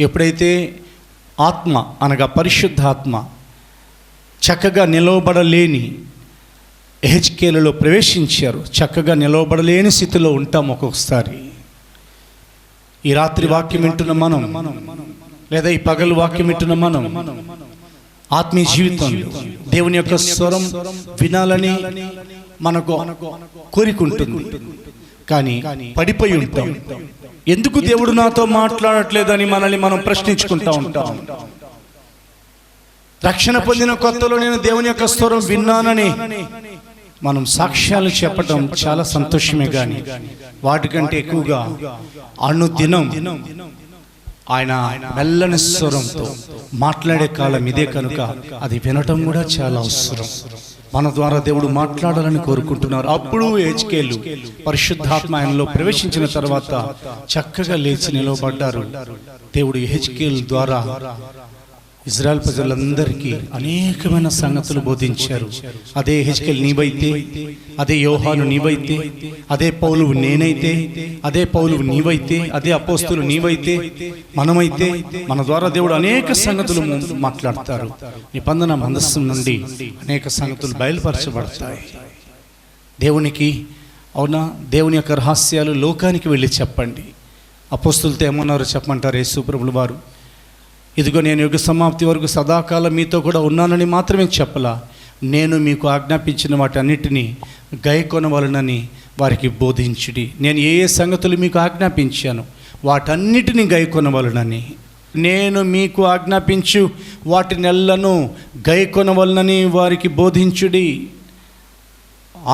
ఎప్పుడైతే ఆత్మ అనగా పరిశుద్ధాత్మ చక్కగా నిలవబడలేని ఎహెచ్కేలులో ప్రవేశించారు, చక్కగా నిలవబడలేని స్థితిలో ఉంటాం ఒక్కొక్కసారి. ఈ రాత్రి వాక్యం వింటున్న మనం, లేదా ఈ పగలు వాక్యం వింటున్న మనం ఆత్మీయ జీవితంలో దేవుని యొక్క స్వరం వినాలని మనకు కోరికుంటుంది, కానీ పడిపోయి ఉంటాం. ఎందుకు దేవుడు నాతో మాట్లాడట్లేదని మనల్ని మనం ప్రశ్నించుకుంటూ ఉంటాం. రక్షణ పొందిన కొత్తలో నేను దేవుని యొక్క స్వరం విన్నానని మనం సాక్ష్యాలు చెప్పటం చాలా సంతోషమే, కానీ వాటికంటే ఎక్కువగా అనుదినం ఆయన మెల్లని స్వరంతో మాట్లాడే కాలం ఇదే కనుక అది వినటం కూడా చాలా అవసరం. మన ద్వారా దేవుడు మాట్లాడాలని కోరుకుంటున్నారు. అప్పుడు హెజ్కేలు పరిశుద్ధాత్మ ఆయనలో ప్రవేశించిన తర్వాత చక్కగా లేచి నిలవబడ్డారు. దేవుడు హెజ్కేలు ద్వారా ఇజ్రాయెల్ ప్రజలందరికీ అనేకమైన సంగతులు బోధించారు. అదే హెజ్కేలు నీవైతే, అదే యోహాను నీవైతే, అదే పౌలు నేనైతే, అదే పౌలు నీవైతే, అదే అపోస్తులు నీవైతే, మనమైతే మన ద్వారా దేవుడు అనేక సంగతులు మాట్లాడతారు. నిబంధన మందస్సం నుండి అనేక సంగతులు బయలుపరచబడతాయి. దేవునికి అవునా, దేవుని యొక్క రహస్యాలు లోకానికి వెళ్ళి చెప్పండి. అపోస్తులతో ఏమన్నారో చెప్పమంటారు యేసు ప్రభువు వారు. ఇదిగో నేను యుగ సమాప్తి వరకు సదాకాలం మీతో కూడా ఉన్నానని మాత్రమే చెప్పలా, నేను మీకు ఆజ్ఞాపించిన వాటన్నిటినీ గైకొనవలనని వారికి బోధించుడి. నేను ఏ సంగతులు మీకు ఆజ్ఞాపించాను వాటన్నిటినీ గైకొనవలనని, నేను మీకు ఆజ్ఞాపించు వాటినెల్లను గైకొనవలనని వారికి బోధించుడి.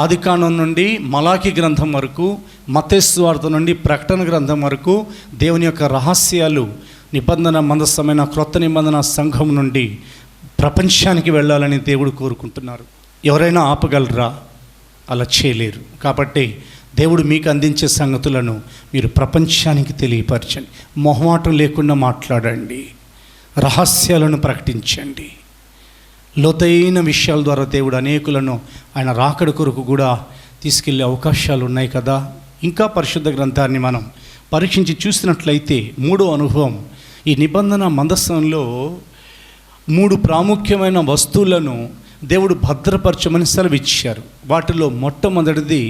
ఆదికాండం నుండి మలాకి గ్రంథం వరకు, మత్తయి సువార్త నుండి ప్రకటన గ్రంథం వరకు దేవుని యొక్క రహస్యాలు నిబంధన మందస్థమైన క్రొత్త నిబంధన సంఘం నుండి ప్రపంచానికి వెళ్ళాలని దేవుడు కోరుకుంటున్నారు. ఎవరైనా ఆపగలరా? అలా చేయలేరు. కాబట్టి దేవుడు మీకు అందించే సంగతులను మీరు ప్రపంచానికి తెలియపరచండి. మొహమాటం లేకుండా మాట్లాడండి, రహస్యాలను ప్రకటించండి. లోతైన విషయాల ద్వారా దేవుడు అనేకులను ఆయన రాకడ కొరకు కూడా తీసుకెళ్లే అవకాశాలు ఉన్నాయి కదా. ఇంకా పరిశుద్ధ గ్రంథాన్ని మనం పరీక్షించి చూసినట్లయితే మూడో అనుభవం, ఈ నిబంధన మందస్సంలో 3 ప్రాముఖ్యమైన వస్తువులను దేవుడు భద్రపరచమని సెలవిచ్చారు. వాటిలో మొట్టమొదటిది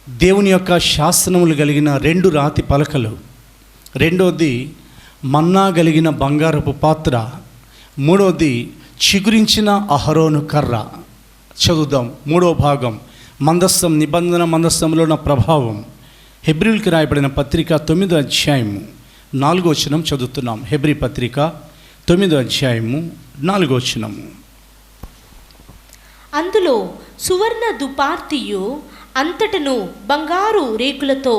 దేవుని యొక్క శాసనములు కలిగిన 2 రాతి పలకలు, రెండోది మన్నా కలిగిన బంగారపు పాత్ర, మూడోది చిగురించిన అహరోను కర్ర. చదువుదాం. 3వ భాగం మందస్సం, నిబంధన మందస్సంలో ఉన్న ప్రభావం. హెబ్రీయులకు రాయబడిన పత్రిక 9వ అధ్యాయము 4వ వచనం చదువుతున్నాం. హెబ్రీ పత్రిక 9వ అధ్యాయము 4వ వచనము. అందులో సువర్ణ దుపార్తియు అంతటను బంగారు రేకులతో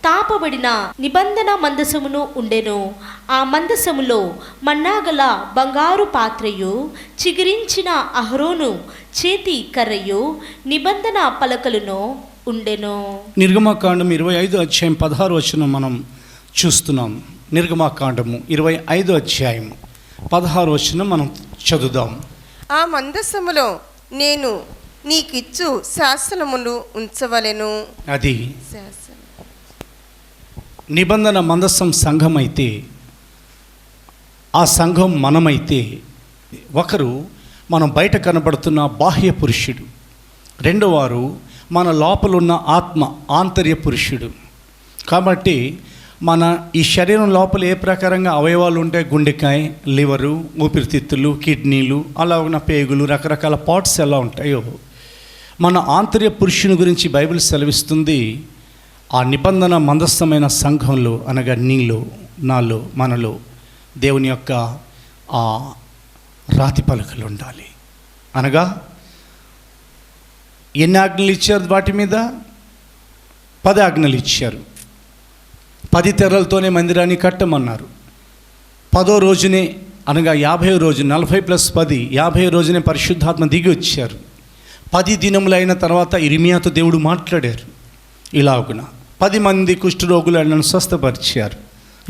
తాపబడిన నిబంధన మందసమును ఉండెను. ఆ మందసములో మన్నాగల బంగారు పాత్రయు, చిగిరించిన అహరోను చేతి కర్రయు, నిబంధన పలకలను ఉండెను. నిర్గమకాండం 25వ అధ్యాయం 16వ వచనం మనం చూస్తున్నాం. నిర్గమకాండము 25వ అధ్యాయం 16వ వచనం మనం చదువుదాం. ఆ మందసములో నేను నీకిచ్చు శాసనములు ఉంచవలెను. అది నిబంధన మందస్సం సంఘం అయితే, ఆ సంఘం మనమైతే, ఒకరు మనం బయట కనబడుతున్న బాహ్య పురుషుడు, రెండోవారు మన లోపలున్న ఆత్మ ఆంతర్య పురుషుడు. కాబట్టి మన ఈ శరీరం లోపల ఏ ప్రకారంగా అవయవాలు ఉంటాయి, గుండెకాయ, లివరు, ఊపిరితిత్తులు, కిడ్నీలు, అలా ఉన్న పేగులు, రకరకాల పార్ట్స్ ఎలా ఉంటాయో, మన ఆంతర్య పురుషుని గురించి బైబిల్ సెలవిస్తుంది. ఆ నిబంధన మందస్థమైన సంఘంలో అనగా నీలో, నాలో, మనలో దేవుని యొక్క ఆ రాతి పలకలు ఉండాలి. అనగా ఎన్ని ఆజ్ఞలు ఇచ్చారు? వాటి మీద 10 ఆజ్ఞలు ఇచ్చారు. 10 తెరలతోనే మందిరాన్ని కట్టమన్నారు. 10వ రోజునే అనగా 50వ రోజు, 40+10 50వ రోజునే పరిశుద్ధాత్మ దిగి వచ్చారు. 10 దినములైన తర్వాత ఇర్మియాతో దేవుడు మాట్లాడారు. ఇలాగున 10 మంది కుష్ఠరోగులను స్వస్థపరిచారు.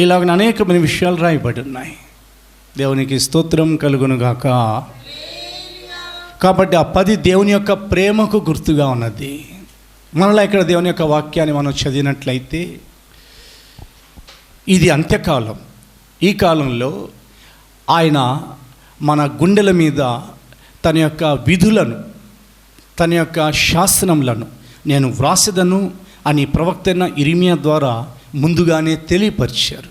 ఇలాగున అనేకమైన విషయాలు రాయబడి ఉన్నాయి. దేవునికి స్తోత్రం కలుగునుగాక. కాబట్టి ఆ 10 దేవుని యొక్క ప్రేమకు గుర్తుగా ఉన్నది. మనలో ఇక్కడ దేవుని యొక్క వాక్యాన్ని మనం చదివినట్లయితే, ఇది అంత్యకాలం. ఈ కాలంలో ఆయన మన గుండెల మీద తన యొక్క విధులను, తన యొక్క శాసనములను నేను వ్రాసెదను అని ప్రవక్త అయిన ఇర్మియా ద్వారా ముందుగానే తెలియపరిచారు.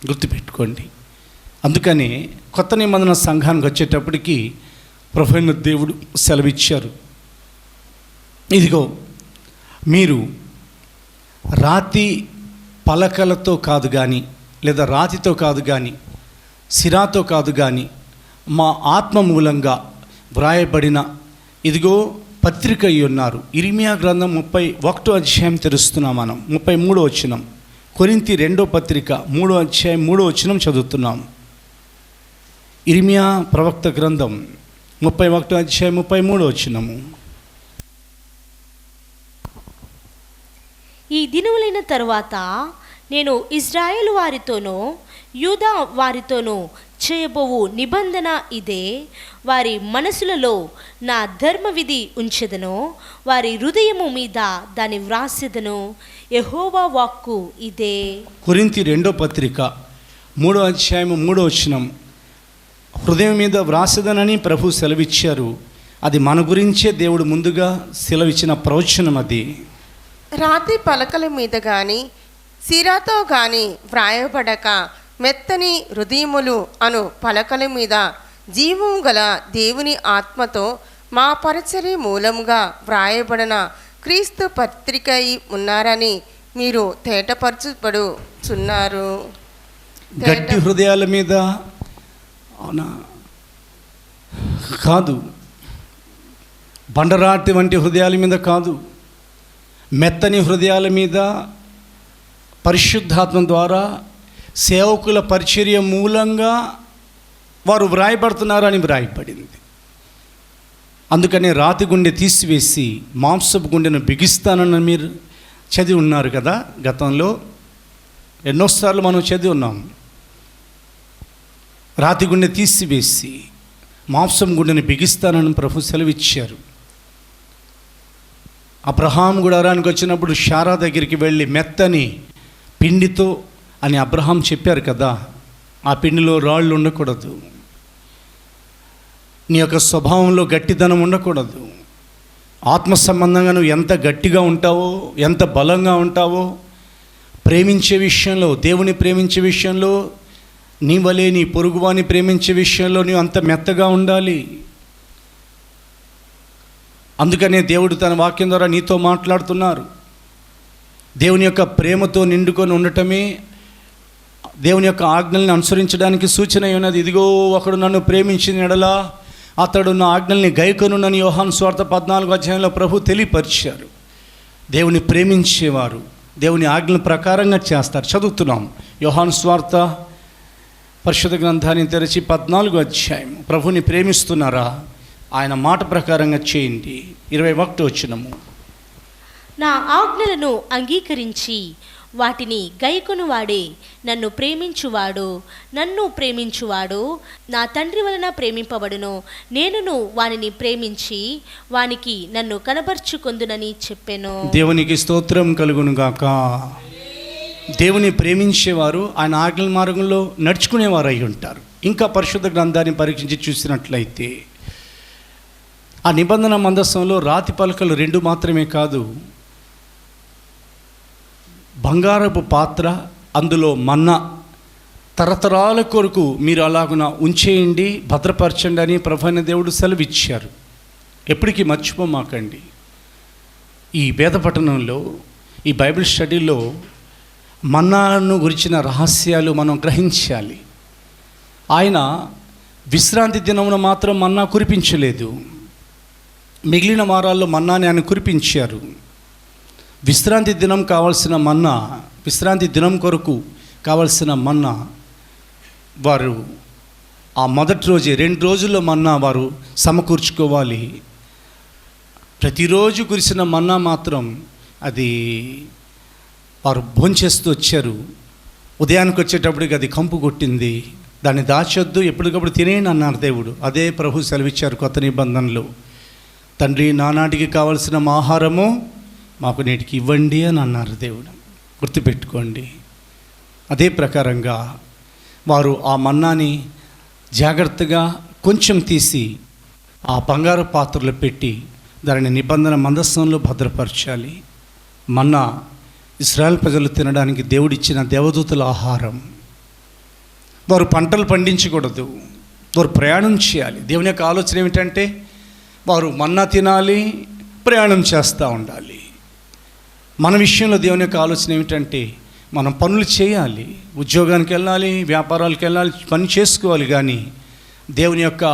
గుర్తుపెట్టుకోండి. అందుకని కొత్త నిబంధన సంఘానికి వచ్చేటప్పటికి ప్రభువైన దేవుడు సెలవిచ్చారు. ఇదిగో మీరు రాతి పలకలతో కాదు కానీ, లేదా రాతితో కాదు కానీ, సిరాతో కాదు కానీ, మా ఆత్మ మూలంగా వ్రాయబడిన ఇదిగో పత్రిక అయి ఉన్నారు. ఇర్మియా గ్రంథం 31వ అధ్యాయం తెరుస్తున్నాం మనం. 33వ వచనం. కొరింథీ 2వ పత్రిక 3వ అధ్యాయం 3వ వచనం చదువుతున్నాం. ఇర్మియా ప్రవక్త గ్రంథం 31వ అధ్యాయం 33వ వచనము. ఈ దినములైన తరువాత నేను ఇజ్రాయేలు వారితోనూ యూదా వారితోనూ చేయబోవు నిబంధన ఇదే. వారి మనసులలో నా ధర్మవిధి ఉంచెదను, వారి హృదయము మీద దాన్ని వ్రాసెదను. యెహోవా వాక్కు ఇదే. కొరింథీ 2వ పత్రిక 3వ అధ్యాయం 3వ వచనం. హృదయం మీద వ్రాసెదనని ప్రభు సెలవిచ్చారు. అది మన గురించే దేవుడు ముందుగా సెలవిచ్చిన ప్రవచనం. అది రాతి పలకల మీద గాని సిరాతో గాని వ్రాయబడక మెత్తని హృదయములు అను పలకల మీద జీవము గల దేవుని ఆత్మతో మా పరిచర్య మూలముగా వ్రాయబడిన క్రీస్తు పత్రిక ఉన్నారని మీరు తేటపరచుబడుచున్నారు. గట్టి హృదయాల మీద అవునా కాదు, బండరాటి వంటి హృదయాల మీద కాదు, మెత్తని హృదయాల మీద పరిశుద్ధాత్మ ద్వారా సేవకుల పరిచర్య మూలంగా వారు వ్రాయబడుతున్నారని వ్రాయబడింది. అందుకనే రాతి గుండె తీసివేసి మాంసపు గుండెను బిగిస్తానని మీరు చదివి ఉన్నారు కదా. గతంలో ఎన్నోసార్లు మనం చదివి ఉన్నాం. రాతి గుండె తీసివేసి మాంసం గుండెని బిగిస్తానని ప్రభు సెలవిచ్చారు. అబ్రహాం గుడారానికి వచ్చినప్పుడు శారా దగ్గరికి వెళ్ళి మెత్తని పిండితో అని అబ్రహాం చెప్పారు కదా. ఆ పిండిలో రాళ్ళు ఉండకూడదు, నీ యొక్క స్వభావంలో గట్టిదనం ఉండకూడదు. ఆత్మ సంబంధంగా నువ్వు ఎంత గట్టిగా ఉంటావో, ఎంత బలంగా ఉంటావో, ప్రేమించే విషయంలో, దేవుని ప్రేమించే విషయంలో నీ వలే నీ పొరుగువాని ప్రేమించే విషయంలో నీవు అంత మెత్తగా ఉండాలి. అందుకనే దేవుడు తన వాక్యం ద్వారా నీతో మాట్లాడుతున్నారు. దేవుని యొక్క ప్రేమతో నిండుకొని ఉండటమే దేవుని యొక్క ఆజ్ఞల్ని అనుసరించడానికి సూచన ఉన్నది. ఇదిగో ఒకడు నన్ను ప్రేమించిన ఎడలా అతడు నా ఆజ్ఞల్ని గైకొనునని యోహాను సువార్త 14వ అధ్యాయంలో ప్రభు తెలియపరిచారు. దేవుని ప్రేమించేవారు దేవుని ఆజ్ఞల ప్రకారంగా చేస్తారు. చదువుతున్నాం యోహాను సువార్త పరిశుద్ధ గ్రంథాన్ని తెరిచి 14వ అధ్యాయం. ప్రభుని ప్రేమిస్తున్నారా? ఆయన మాట ప్రకారంగా చేయండి. 21వ వచనము. నా ఆజ్ఞలను అంగీకరించి వాటిని గైకొనువాడే నన్ను ప్రేమించువాడు. నన్ను ప్రేమించువాడు నా తండ్రి వలన ప్రేమింపబడును. నేనును వానిని ప్రేమించి వానికి నన్ను కనబర్చుకొందునని చెప్పెను. దేవునికి స్తోత్రం కలుగును గాక. దేవుని ప్రేమించేవారు ఆయన ఆజ్ఞల మార్గంలో నడుచుకునేవారు అయి ఉంటారు. ఇంకా పరిశుద్ధ గ్రంథాన్ని పరీక్షించి చూసినట్లయితే ఆ నిబంధన మందసంలో రాతి పలకలు 2 మాత్రమే కాదు, బంగారపు పాత్ర, అందులో మన్నా తరతరాల కొరకు మీరు అలాగున ఉంచేయండి, భద్రపరచండి అని ప్రభువైన దేవుడు సెలవిచ్చారు. ఎప్పటికీ మర్చిపోమాకండి. ఈ వేద పఠనంలో, ఈ బైబిల్ స్టడీలో మన్నాను గురించిన రహస్యాలు మనం గ్రహించాలి. ఆయన విశ్రాంతి దినమున మాత్రం మన్నా కురిపించలేదు, మిగిలిన వారాల్లో మన్నాని ఆయన కురిపించారు. విశ్రాంతి దినం కావాల్సిన మన్నా, విశ్రాంతి దినం కొరకు కావాల్సిన మన్నా వారు ఆ మొదటి రోజే 2 రోజుల్లో మన్నా వారు సమకూర్చుకోవాలి. ప్రతిరోజు కురిసిన మన్నా మాత్రం అది వారు భోంచేస్తూ వచ్చారు. ఉదయానికి వచ్చేటప్పటికి అది కంపు కొట్టింది, దాన్ని దాచొద్దు, ఎప్పటికప్పుడు తినేయండి అన్నారు దేవుడు. అదే ప్రభు సెలవిచ్చారు కొత్త నిబంధనలో. తండ్రి, నానాటికి కావలసిన ఆహారము మాకు నేటికి ఇవ్వండి అని అన్నారు దేవుడు. గుర్తుపెట్టుకోండి. అదే ప్రకారంగా వారు ఆ మన్నాని జాగ్రత్తగా కొంచెం తీసి ఆ బంగారు పాత్రలో పెట్టి దానిని నిబంధన మందస్సంలో భద్రపరచాలి. మన్నా ఇశ్రాయేల్ ప్రజలు తినడానికి దేవుడిచ్చిన దేవదూతల ఆహారం. వారు పంటలు పండించకూడదు, వారు ప్రయాణం చేయాలి. దేవుని యొక్క ఆలోచన ఏమిటంటే వారు మన్నా తినాలి, ప్రయాణం చేస్తూ ఉండాలి. మన విషయంలో దేవుని యొక్క ఆలోచన ఏమిటంటే మనం పనులు చేయాలి, ఉద్యోగానికి వెళ్ళాలి, వ్యాపారాలకు వెళ్ళాలి, పని చేసుకోవాలి. కానీ దేవుని యొక్క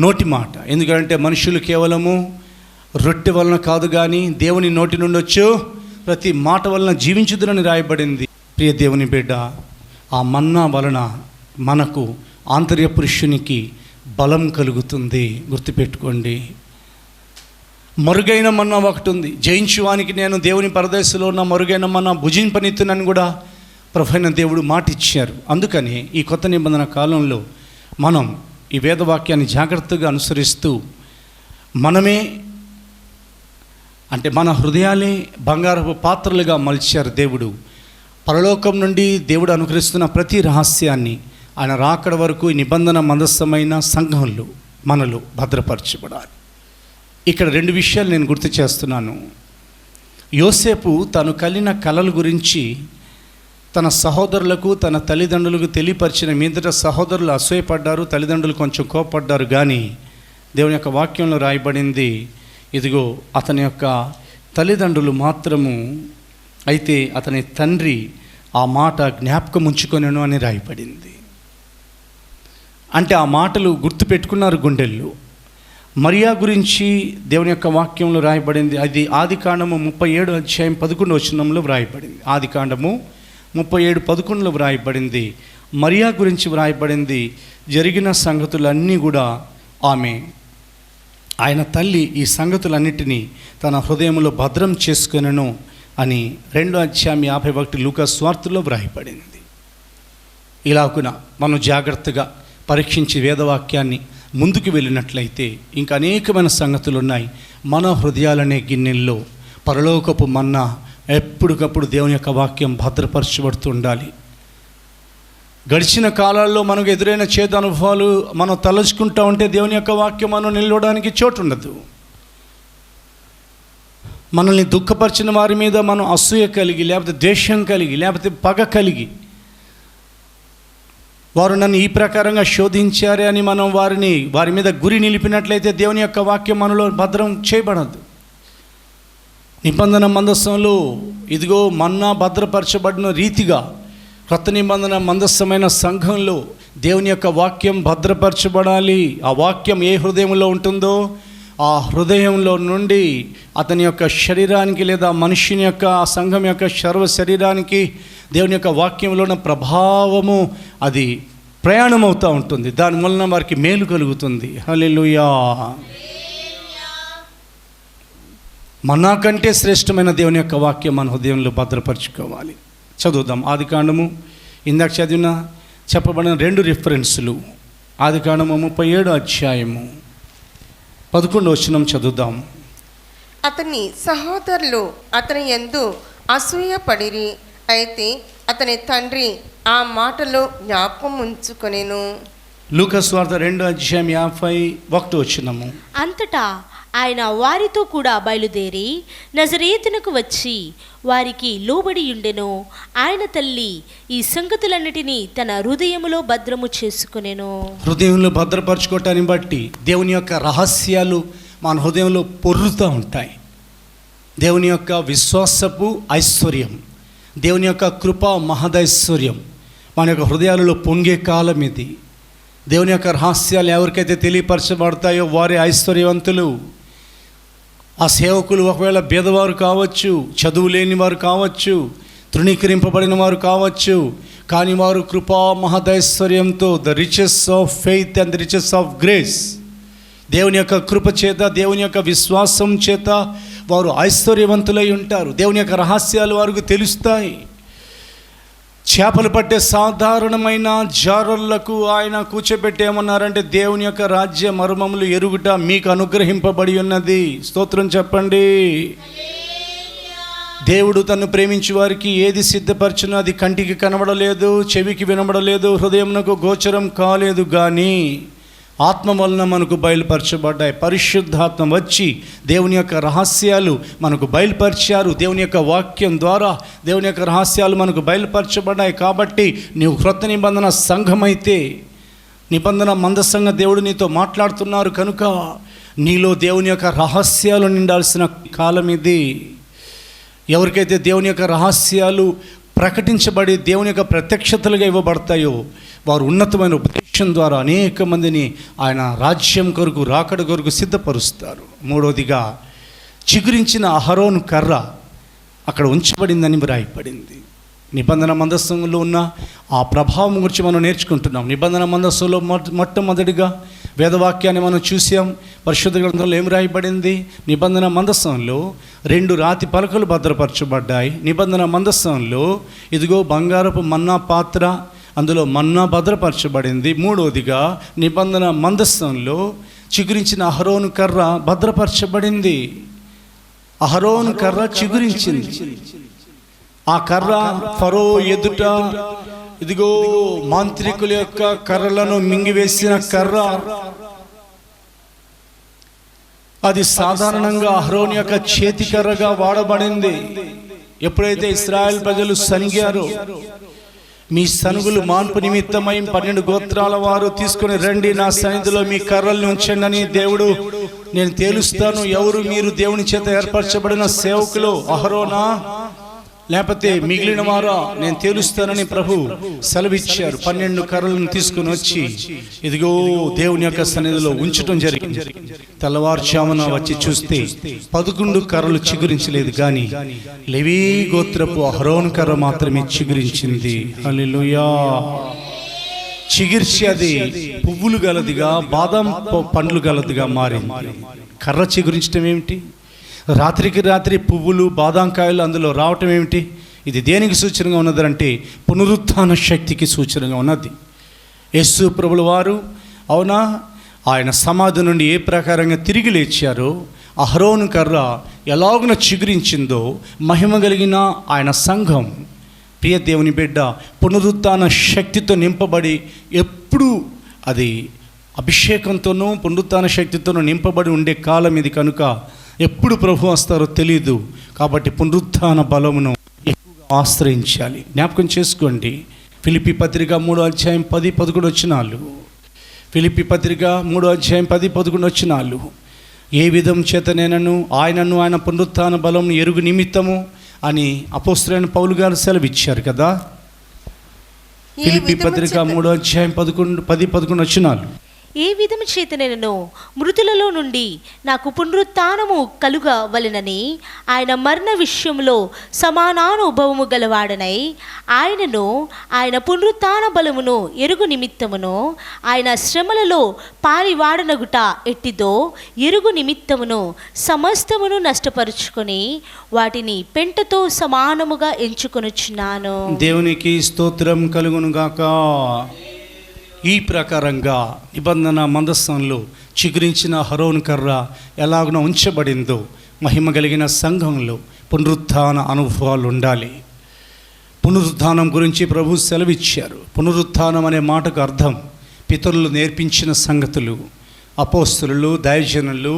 నోటి మాట, ఎందుకంటే మనుషులు కేవలము రొట్టె వలన కాదు కానీ దేవుని నోటి నుండి వచ్చు ప్రతి మాట వలన జీవించుదురని రాయబడింది. ప్రియ దేవుని బిడ్డ, ఆ మన్నా వలన మనకు ఆంతర్య పురుషునికి బలం కలుగుతుంది. గుర్తుపెట్టుకోండి. మరుగైన మన్నా ఒకటి ఉంది. జయించువానికి నేను దేవుని పరదేశంలో ఉన్న మరుగైన మన్నా భుజింపనిత్తునని కూడా ప్రభువైన దేవుడు మాట ఇచ్చారు. అందుకని ఈ కొత్త నిబంధన కాలంలో మనం ఈ వేదవాక్యాన్ని జాగ్రత్తగా అనుసరిస్తూ మనమే, అంటే మన హృదయాలే బంగారపు పాత్రలుగా మలిచారు దేవుడు. పరలోకం నుండి దేవుడు అనుగ్రహిస్తున్న ప్రతి రహస్యాన్ని ఆయన రాకడ వరకు ఈ నిబంధన మందస్థమైన సంఘంలో మనలో భద్రపరచబడాలి. ఇక్కడ 2 విషయాలు నేను గుర్తు చేస్తున్నాను. యోసేపు తను కలిగిన కలల గురించి తన సహోదరులకు, తన తల్లిదండ్రులకు తెలియపరిచిన మీదట సహోదరులు అసూయపడ్డారు, తల్లిదండ్రులు కొంచెం కోపడ్డారు. కానీ దేవుని యొక్క వాక్యంలో రాయబడింది, ఇదిగో అతని యొక్క తల్లిదండ్రులు మాత్రము, అయితే అతని తండ్రి ఆ మాట జ్ఞాపకం ఉంచుకొనెను అని రాయబడింది. అంటే ఆ మాటలు గుర్తుపెట్టుకున్నారు గుండెల్లో. మరియా గురించి దేవుని యొక్క వాక్యంలో రాయబడింది. అది ఆదికాండము 37:11 వ్రాయబడింది. ఆదికాండము 37:11 వ్రాయబడింది. మరియా గురించి వ్రాయబడింది. జరిగిన సంగతులన్నీ కూడా ఆయన తల్లి ఈ సంగతులన్నిటినీ తన హృదయంలో భద్రం చేసుకొనెను అని 2:51 లూకా సువార్తలో వ్రాయబడింది. ఇలాగున మనం జాగ్రత్తగా పరీక్షించి వేదవాక్యాన్ని ముందుకు వెళ్ళినట్లయితే ఇంకా అనేకమైన సంగతులు ఉన్నాయి. మన హృదయాలనే గిన్నెల్లో పరలోకపు మన్నా ఎప్పటికప్పుడు దేవుని యొక్క వాక్యం భద్రపరచబడుతూ ఉండాలి. గడిచిన కాలాల్లో మనకు ఎదురైన చేదు అనుభవాలు మనం తలుచుకుంటూ ఉంటే దేవుని యొక్క వాక్యం మనం నిలవడానికి చోటు ఉండదు. మనల్ని దుఃఖపరిచిన వారి మీద మనం అసూయ కలిగి, లేకపోతే ద్వేషం కలిగి, లేకపోతే పగ కలిగి, వారు నన్ను ఈ ప్రకారంగా శోధించారే అని మనం వారి మీద గురి నిలిపినట్లయితే దేవుని యొక్క వాక్యం మనలో భద్రం చేయబడదు. నిబంధన మందస్సంలో ఇదిగో మన్నా భద్రపరచబడిన రీతిగా కొత్త నిబంధన మందస్థమైన సంఘంలో దేవుని యొక్క వాక్యం భద్రపరచబడాలి. ఆ వాక్యం ఏ హృదయంలో ఉంటుందో ఆ హృదయంలో నుండి అతని యొక్క శరీరానికి లేదా మనుష్యుని యొక్క ఆ సంఘం యొక్క సర్వ శరీరానికి దేవుని యొక్క వాక్యంలో ఉన్న ప్రభావము అది ప్రయాణం అవుతూ ఉంటుంది. దాని వలన వారికి మేలు కలుగుతుంది. హల్లెలూయా. మన్నా కంటే శ్రేష్టమైన దేవుని యొక్క వాక్యం మన హృదయంలో భద్రపరచుకోవాలి. చదువుదాం. ఆదికాండము ఇందాక చెప్పబడిన 2 రిఫరెన్సులు. ఆదికాండము 37:11 చదువుదాం. అతని సహోదరులు అతని యందు అసూయపడిరి, అయితే అతని తండ్రి ఆ మాటలో జ్ఞాపకం ఉంచుకొనెను. లూకా సువార్త 2:51. అంతటా ఆయన వారితో కూడా బయలుదేరి నజరేతునకు వచ్చి వారికి లోబడి ఉండెను. ఆయన తల్లి ఈ సంగతులన్నిటినీ తన హృదయములో భద్రము చేసుకొనెను. హృదయంలో భద్రపరచుకోవటాన్ని బట్టి దేవుని యొక్క రహస్యాలు మన హృదయంలో పొర్లుతూ ఉంటాయి. దేవుని యొక్క విశ్వాసపు ఐశ్వర్యం, దేవుని యొక్క కృప మహదైశ్వర్యం మన యొక్క హృదయాలలో పొంగే కాలం ఇది. దేవుని యొక్క రహస్యాలు ఎవరికైతే తెలియపరచబడతాయో వారే ఐశ్వర్యవంతులు. ఆ సేవకులు ఒకవేళ బేదవారు కావచ్చు, చదువు లేని వారు కావచ్చు, తృణీకరింపబడిన వారు కావచ్చు, కానీ వారు కృపా మహదైశ్వర్యంతో the riches of faith and the riches of grace, దేవుని యొక్క కృప చేత, దేవుని యొక్క విశ్వాసం చేత వారు ఐశ్వర్యవంతులై ఉంటారు. దేవుని యొక్క రహస్యాలు వారికి తెలుస్తాయి. చేపలు పట్టే సాధారణమైన జారులకు ఆయన కూర్చోబెట్టి ఏమన్నారంటే, దేవుని యొక్క రాజ్య మర్మములు ఎరుగుట మీకు అనుగ్రహింపబడి ఉన్నది. స్తోత్రం చెప్పండి. దేవుడు తను ప్రేమించి వారికి ఏది సిద్ధపరచునో అది కంటికి కనబడలేదు, చెవికి వినబడలేదు, హృదయమునకు గోచరం కాలేదు, కానీ ఆత్మ వలన మనకు బయలుపరచబడ్డాయి. పరిశుద్ధాత్మ వచ్చి దేవుని యొక్క రహస్యాలు మనకు బయలుపరిచారు. దేవుని యొక్క వాక్యం ద్వారా దేవుని యొక్క రహస్యాలు మనకు బయలుపరచబడ్డాయి. కాబట్టి నీవు క్రొత్త నిబంధన సంఘమైతే, నిబంధన మందసంగా దేవుడు నీతో మాట్లాడుతున్నారు కనుక నీలో దేవుని యొక్క రహస్యాలు నిండాల్సిన కాలం ఇది. ఎవరికైతే దేవుని యొక్క రహస్యాలు ప్రకటించబడి దేవుని యొక్క ప్రత్యక్షతలుగా ఇవ్వబడతాయో వారు ఉన్నతమైన ఉపదేశం ద్వారా అనేక మందిని ఆయన రాజ్యం కొరకు, రాకడ కొరకు సిద్ధపరుస్తారు. మూడవదిగా చిగురించిన అహరోను కర్ర అక్కడ ఉంచబడిందని వ్రాయబడింది. నిబంధన మందస్సంలో ఉన్న ఆ ప్రభావం గురించి మనం నేర్చుకుంటున్నాం. నిబంధన మందస్సులో మొట్టమొదటిగా వేదవాక్యాన్ని మనం చూసాం. పరిశుద్ధ గ్రంథంలో ఏం రాయబడింది? నిబంధన మందస్సంలో 2 రాతి పలకలు భద్రపరచబడ్డాయి. నిబంధన మందస్సంలో ఇదిగో బంగారపు మన్నా పాత్ర, అందులో మన్నా భద్రపరచబడింది. 3వదిగా నిబంధన మందస్సంలో చిగురించిన అహరోను కర్ర భద్రపరచబడింది. అహరోను కర్ర చిగురించింది. ఆ కర్ర ఫరో ఎదుట ఇదిగో మాంత్రికుల యొక్క కర్రలను మింగివేసిన కర్ర. అది సాధారణంగా అహరోను యొక్క చేతి కర్రగా వాడబడింది. ఎప్పుడైతే ఇశ్రాయేల్ ప్రజలు సనిగారో, మీ సనుగులు మాన్పు నిమిత్తమై 12 గోత్రాల వారు తీసుకుని రండి, నా సన్నిధిలో మీ కర్రల్ని ఉంచండి అని దేవుడు, నేను తేలుస్తాను ఎవరు మీరు దేవుని చేత ఏర్పరచబడిన సేవకులు, అహరోనా లేకపోతే మిగిలిన వారా, నేను తేలుస్తానని ప్రభు సెలవిచ్చారు. 12 కర్రలను తీసుకుని వచ్చి ఇదిగో దేవుని యొక్క సన్నిధిలో ఉంచడం జరిగింది. తెల్లవారుజామున వచ్చి చూస్తే 11 కర్రలు చిగురించలేదు, కానీ లేవీ గోత్రపు అహరోను కర్ర మాత్రమే చిగురించింది. హల్లెలూయా. చిగిర్చి అది పువ్వులు గలదిగా, బాదం పండ్లు గలదిగా మారింది. కర్ర చిగురించడం ఏమిటి? రాత్రికి రాత్రి పువ్వులు, బాదాంకాయలు అందులో రావటం ఏమిటి? ఇది దేనికి సూచనగా ఉన్నదంటే పునరుత్థాన శక్తికి సూచనగా ఉన్నది. యేసు ప్రభుల వారు అవునా ఆయన సమాధి నుండి ఏ ప్రకారంగా తిరిగి లేచారో, అహరోను కర్ర ఎలాగున చిగురించిందో, మహిమ కలిగిన ఆయన సంఘం, ప్రియ దేవుని బిడ్డ, పునరుత్థాన శక్తితో నింపబడి ఎప్పుడు అది అభిషేకంతోనూ పునరుత్థాన శక్తితోనూ నింపబడి ఉండే కాలం ఇది. కనుక ఎప్పుడు ప్రభు వస్తారో తెలీదు. కాబట్టి పునరుత్థాన బలమును ఎక్కువగా ఆశ్రయించాలి. జ్ఞాపకం చేసుకోండి, ఫిలిప్పీ పత్రిక 3:10-11 వచనాలు. ఫిలిప్పీ పత్రిక 3:10-11 వచనాలు. ఏ విధం చేత నేనను ఆయనను ఆయన పునరుత్థాన బలమును ఎరుగు నిమిత్తము అని అపోస్తలుడైన పౌలు గారు సెలవిచ్చారు కదా. ఫిలిప్పీ పత్రిక 3:10-11 వచనాలు. ఏ విధము చేత నేను మృతులలో నుండి నాకు పునరుత్థానము కలుగవలెనని ఆయన మరణ విషయంలో సమానానుభవము గలవాడనై ఆయనను ఆయన పునరుత్థాన బలమును ఎరుగు నిమిత్తమును ఆయన శ్రమలలో పారివాడనగుట ఎట్టిదో ఎరుగు నిమిత్తమును సమస్తమును నష్టపరుచుకొని వాటిని పెంటతో సమానముగా ఎంచుకొనుచున్నాను. దేవునికి స్తోత్రం కలుగునుగాక. ఈ ప్రకారంగా నిబంధన మందస్సంలో చిగురించిన అహరోను కర్ర ఎలాగున ఉంచబడిందో, మహిమ కలిగిన సంఘంలో పునరుత్థాన అనుభవాలు ఉండాలి. పునరుత్థానం గురించి ప్రభు సెలవిచ్చారు. పునరుత్థానం అనే మాటకు అర్థం పితరులు నేర్పించిన సంగతులు. అపోస్తలులు, దైవజనులు,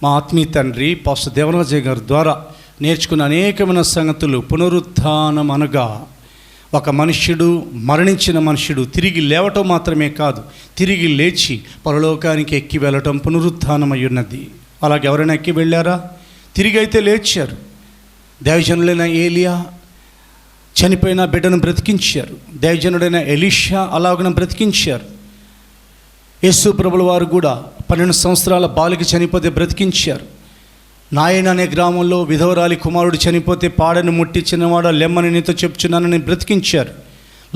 మా ఆత్మీయ తండ్రి పాస్టర్ దేవరాజయ్య గారి ద్వారా నేర్చుకున్న అనేకమైన సంగతులు. పునరుత్థానం అనగా ఒక మనుష్యుడు, మరణించిన మనుష్యుడు తిరిగి లేవటం మాత్రమే కాదు, తిరిగి లేచి పరలోకానికి ఎక్కి వెళ్ళటం పునరుత్థానమై ఉన్నది. అలాగే ఎవరైనా ఎక్కి వెళ్ళారా? తిరిగి అయితే లేచారు. దైవజనులైన ఏలియా చనిపోయిన బిడ్డను బ్రతికించారు. దైవజనుడైన ఎలీషా అలాగున బ్రతికించారు. యేసు ప్రభుల వారు కూడా 12 సంవత్సరాల బాలిక చనిపోతే బ్రతికించారు. నాయన అనే గ్రామంలో విధవరాలి కుమారుడు చనిపోతే పాడను ముట్టి చిన్నవాడ లెమ్మని నీతో చెప్తున్నానని బ్రతికించారు.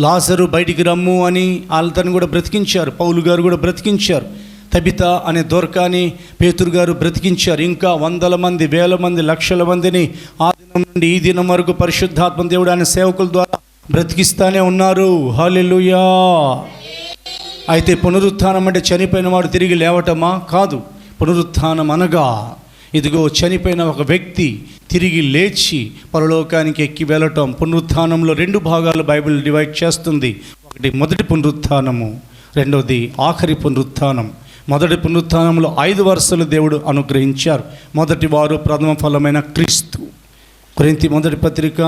లాజరు బయటికి రమ్ము అని అతను కూడా బ్రతికించారు. పౌలు గారు కూడా బ్రతికించారు. తబిత అనే దొరకాని పేతురు గారు బ్రతికించారు. ఇంకా 100 మంది, 1000 మంది, లక్షల మందిని ఆ దినం నుండి ఈ దినం వరకు పరిశుద్ధాత్మ దేవుడు ఆయన సేవకుల ద్వారా బ్రతికిస్తానే ఉన్నారు. హల్లెలూయా. అయితే పునరుత్థానం అంటే చనిపోయిన వాడు తిరిగి లేవటమా? కాదు. పునరుత్థానం అనగా ఇదిగో చనిపోయిన ఒక వ్యక్తి తిరిగి లేచి పరలోకానికి ఎక్కి వెళ్ళటం. పునరుత్థానంలో 2 భాగాలు బైబిల్ డివైడ్ చేస్తుంది. ఒకటి మొదటి పునరుత్థానము, రెండవది ఆఖరి పునరుత్థానం. మొదటి పునరుత్థానంలో 5 వరుసలు దేవుడు అనుగ్రహించారు. మొదటి వారు ప్రథమ ఫలమైన క్రీస్తు. కొరింథీ మొదటి పత్రిక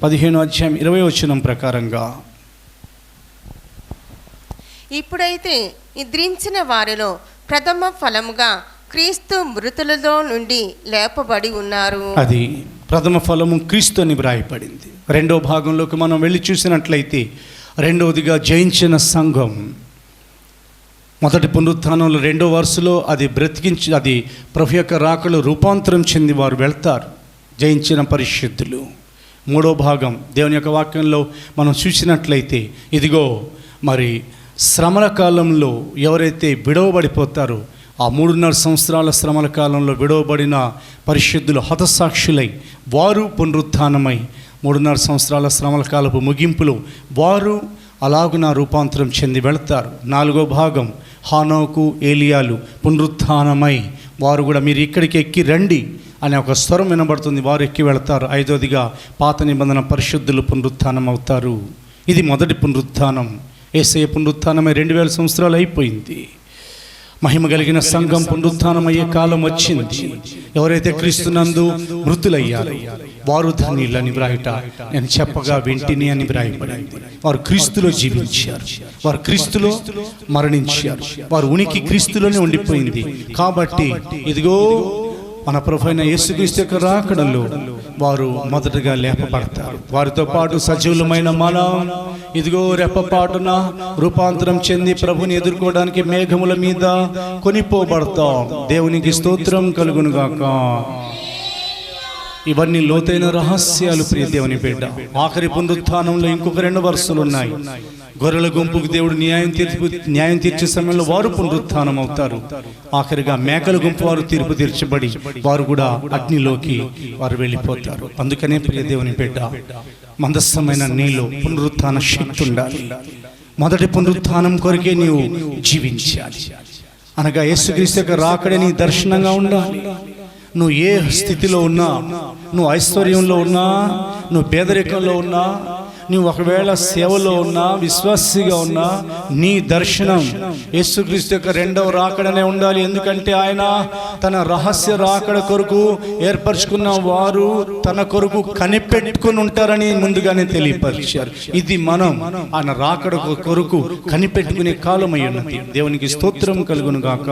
15:20 వచనం ప్రకారంగా, ఇప్పుడైతే నిద్రించిన వారిలో ప్రథమ ఫలముగా క్రీస్తు మృతులలో నుండి లేపబడి ఉన్నారు. అది ప్రథమ ఫలము క్రీస్తు అని వ్రాయబడింది. 2వ భాగంలోకి మనం వెళ్ళి చూసినట్లయితే రెండవదిగా జయించిన సంఘం. మొదటి పునరుత్థానంలో 2వ వరుసలో అది బ్రతికించి, అది ప్రభు యొక్క రాకలో రూపాంతరం చెంది వారు వెళ్తారు, జయించిన పరిశుద్ధులు. మూడో భాగం దేవుని యొక్క వాక్యంలో మనం చూసినట్లయితే, ఇదిగో మరి శ్రమల కాలంలో ఎవరైతే విడవబడిపోతారో, ఆ 3.5 సంవత్సరాల శ్రమల కాలంలో విడవబడిన పరిశుద్ధులు హతసాక్షులై వారు పునరుత్థానమై 3.5 సంవత్సరాల శ్రమల కాలపు ముగింపులో వారు అలాగున రూపాంతరం చెంది వెళతారు. 4వ భాగం హానోకు ఏలియాలు పునరుత్థానమై వారు కూడా మీరు ఇక్కడికి ఎక్కి రండి అనే ఒక స్వరం వినబడుతుంది, వారు ఎక్కి వెళతారు. 5వదిగా పాత నిబంధన పరిశుద్ధులు పునరుత్థానం అవుతారు. ఇది మొదటి పునరుత్థానం. యేసయ్య పునరుత్థానమై 2000 సంవత్సరాలు అయిపోయింది. మహిమ కలిగిన సంఘం పునరుత్థానమయ్యే కాలం వచ్చింది. ఎవరైతే క్రీస్తునందు మృతులయ్యారో వారు ధన్యులని వ్రాయట నేను చెప్పగా వింటిని అని వ్రాయబడింది. వారు క్రీస్తులో జీవించారు, వారు క్రీస్తులో మరణించారు, వారు ఉనికి క్రీస్తులోనే ఉండిపోయింది. కాబట్టి ఇదిగో మన ప్రభువైన యేసుక్రీస్తు యొక్క రాకడలో వారు మొదటగా లేపబడతారు. వారితో పాటు సజీవులమైన మనం ఇదిగో రెప్పపాటున రూపాంతరం చెంది ప్రభుని ఎదుర్కోవడానికి మేఘముల మీద కొనిపోబడతాం. దేవునికి స్తోత్రం కలుగునుగాక. ఇవన్నీ లోతైన రహస్యాలు ప్రియ దేవుని బిడ్డ. ఆఖరి పునరుత్థానంలో ఇంకొక 2 వరుసలు ఉన్నాయి. గొర్రెల గుంపుకు దేవుడు న్యాయం తీర్చే సమయంలో వారు పునరుత్థానం అవుతారు. ఆఖరిగా మేకల గుంపు వారు తీర్పు తీర్చబడి వారు కూడా అగ్నిలోకి వారు వెళ్ళిపోతారు. అందుకనే ప్రియ దేవుని బిడ్డ, మందస్థమైన నీలో పునరుత్థాన శక్తి ఉండాలి. మొదటి పునరుత్థానం కొరకే నీవు జీవించాలి. అనగా యేసుక్రీస్తు యొక్క రాకడే నీ దర్శనంగా ఉండాలి. నువ్వు ఏ స్థితిలో ఉన్నా, నువ్వు ఐశ్వర్యంలో ఉన్నా, నువ్వు పేదరికంలో ఉన్నా, నువ్వు ఒకవేళ సేవలో ఉన్నా, విశ్వాసిగా ఉన్నా, నీ దర్శనం యేసుక్రీస్తు యొక్క 2వ రాకడనే ఉండాలి. ఎందుకంటే ఆయన తన రహస్య రాకడ కొరకు ఏర్పరచుకున్న వారు తన కొరకు కనిపెట్టుకుని ఉంటారని ముందుగానే తెలియపరిచారు. ఇది మనం ఆయన రాకడ కొరకు కనిపెట్టుకునే కాలం అయి ఉన్నది. దేవునికి స్తోత్రం కలుగును గాక.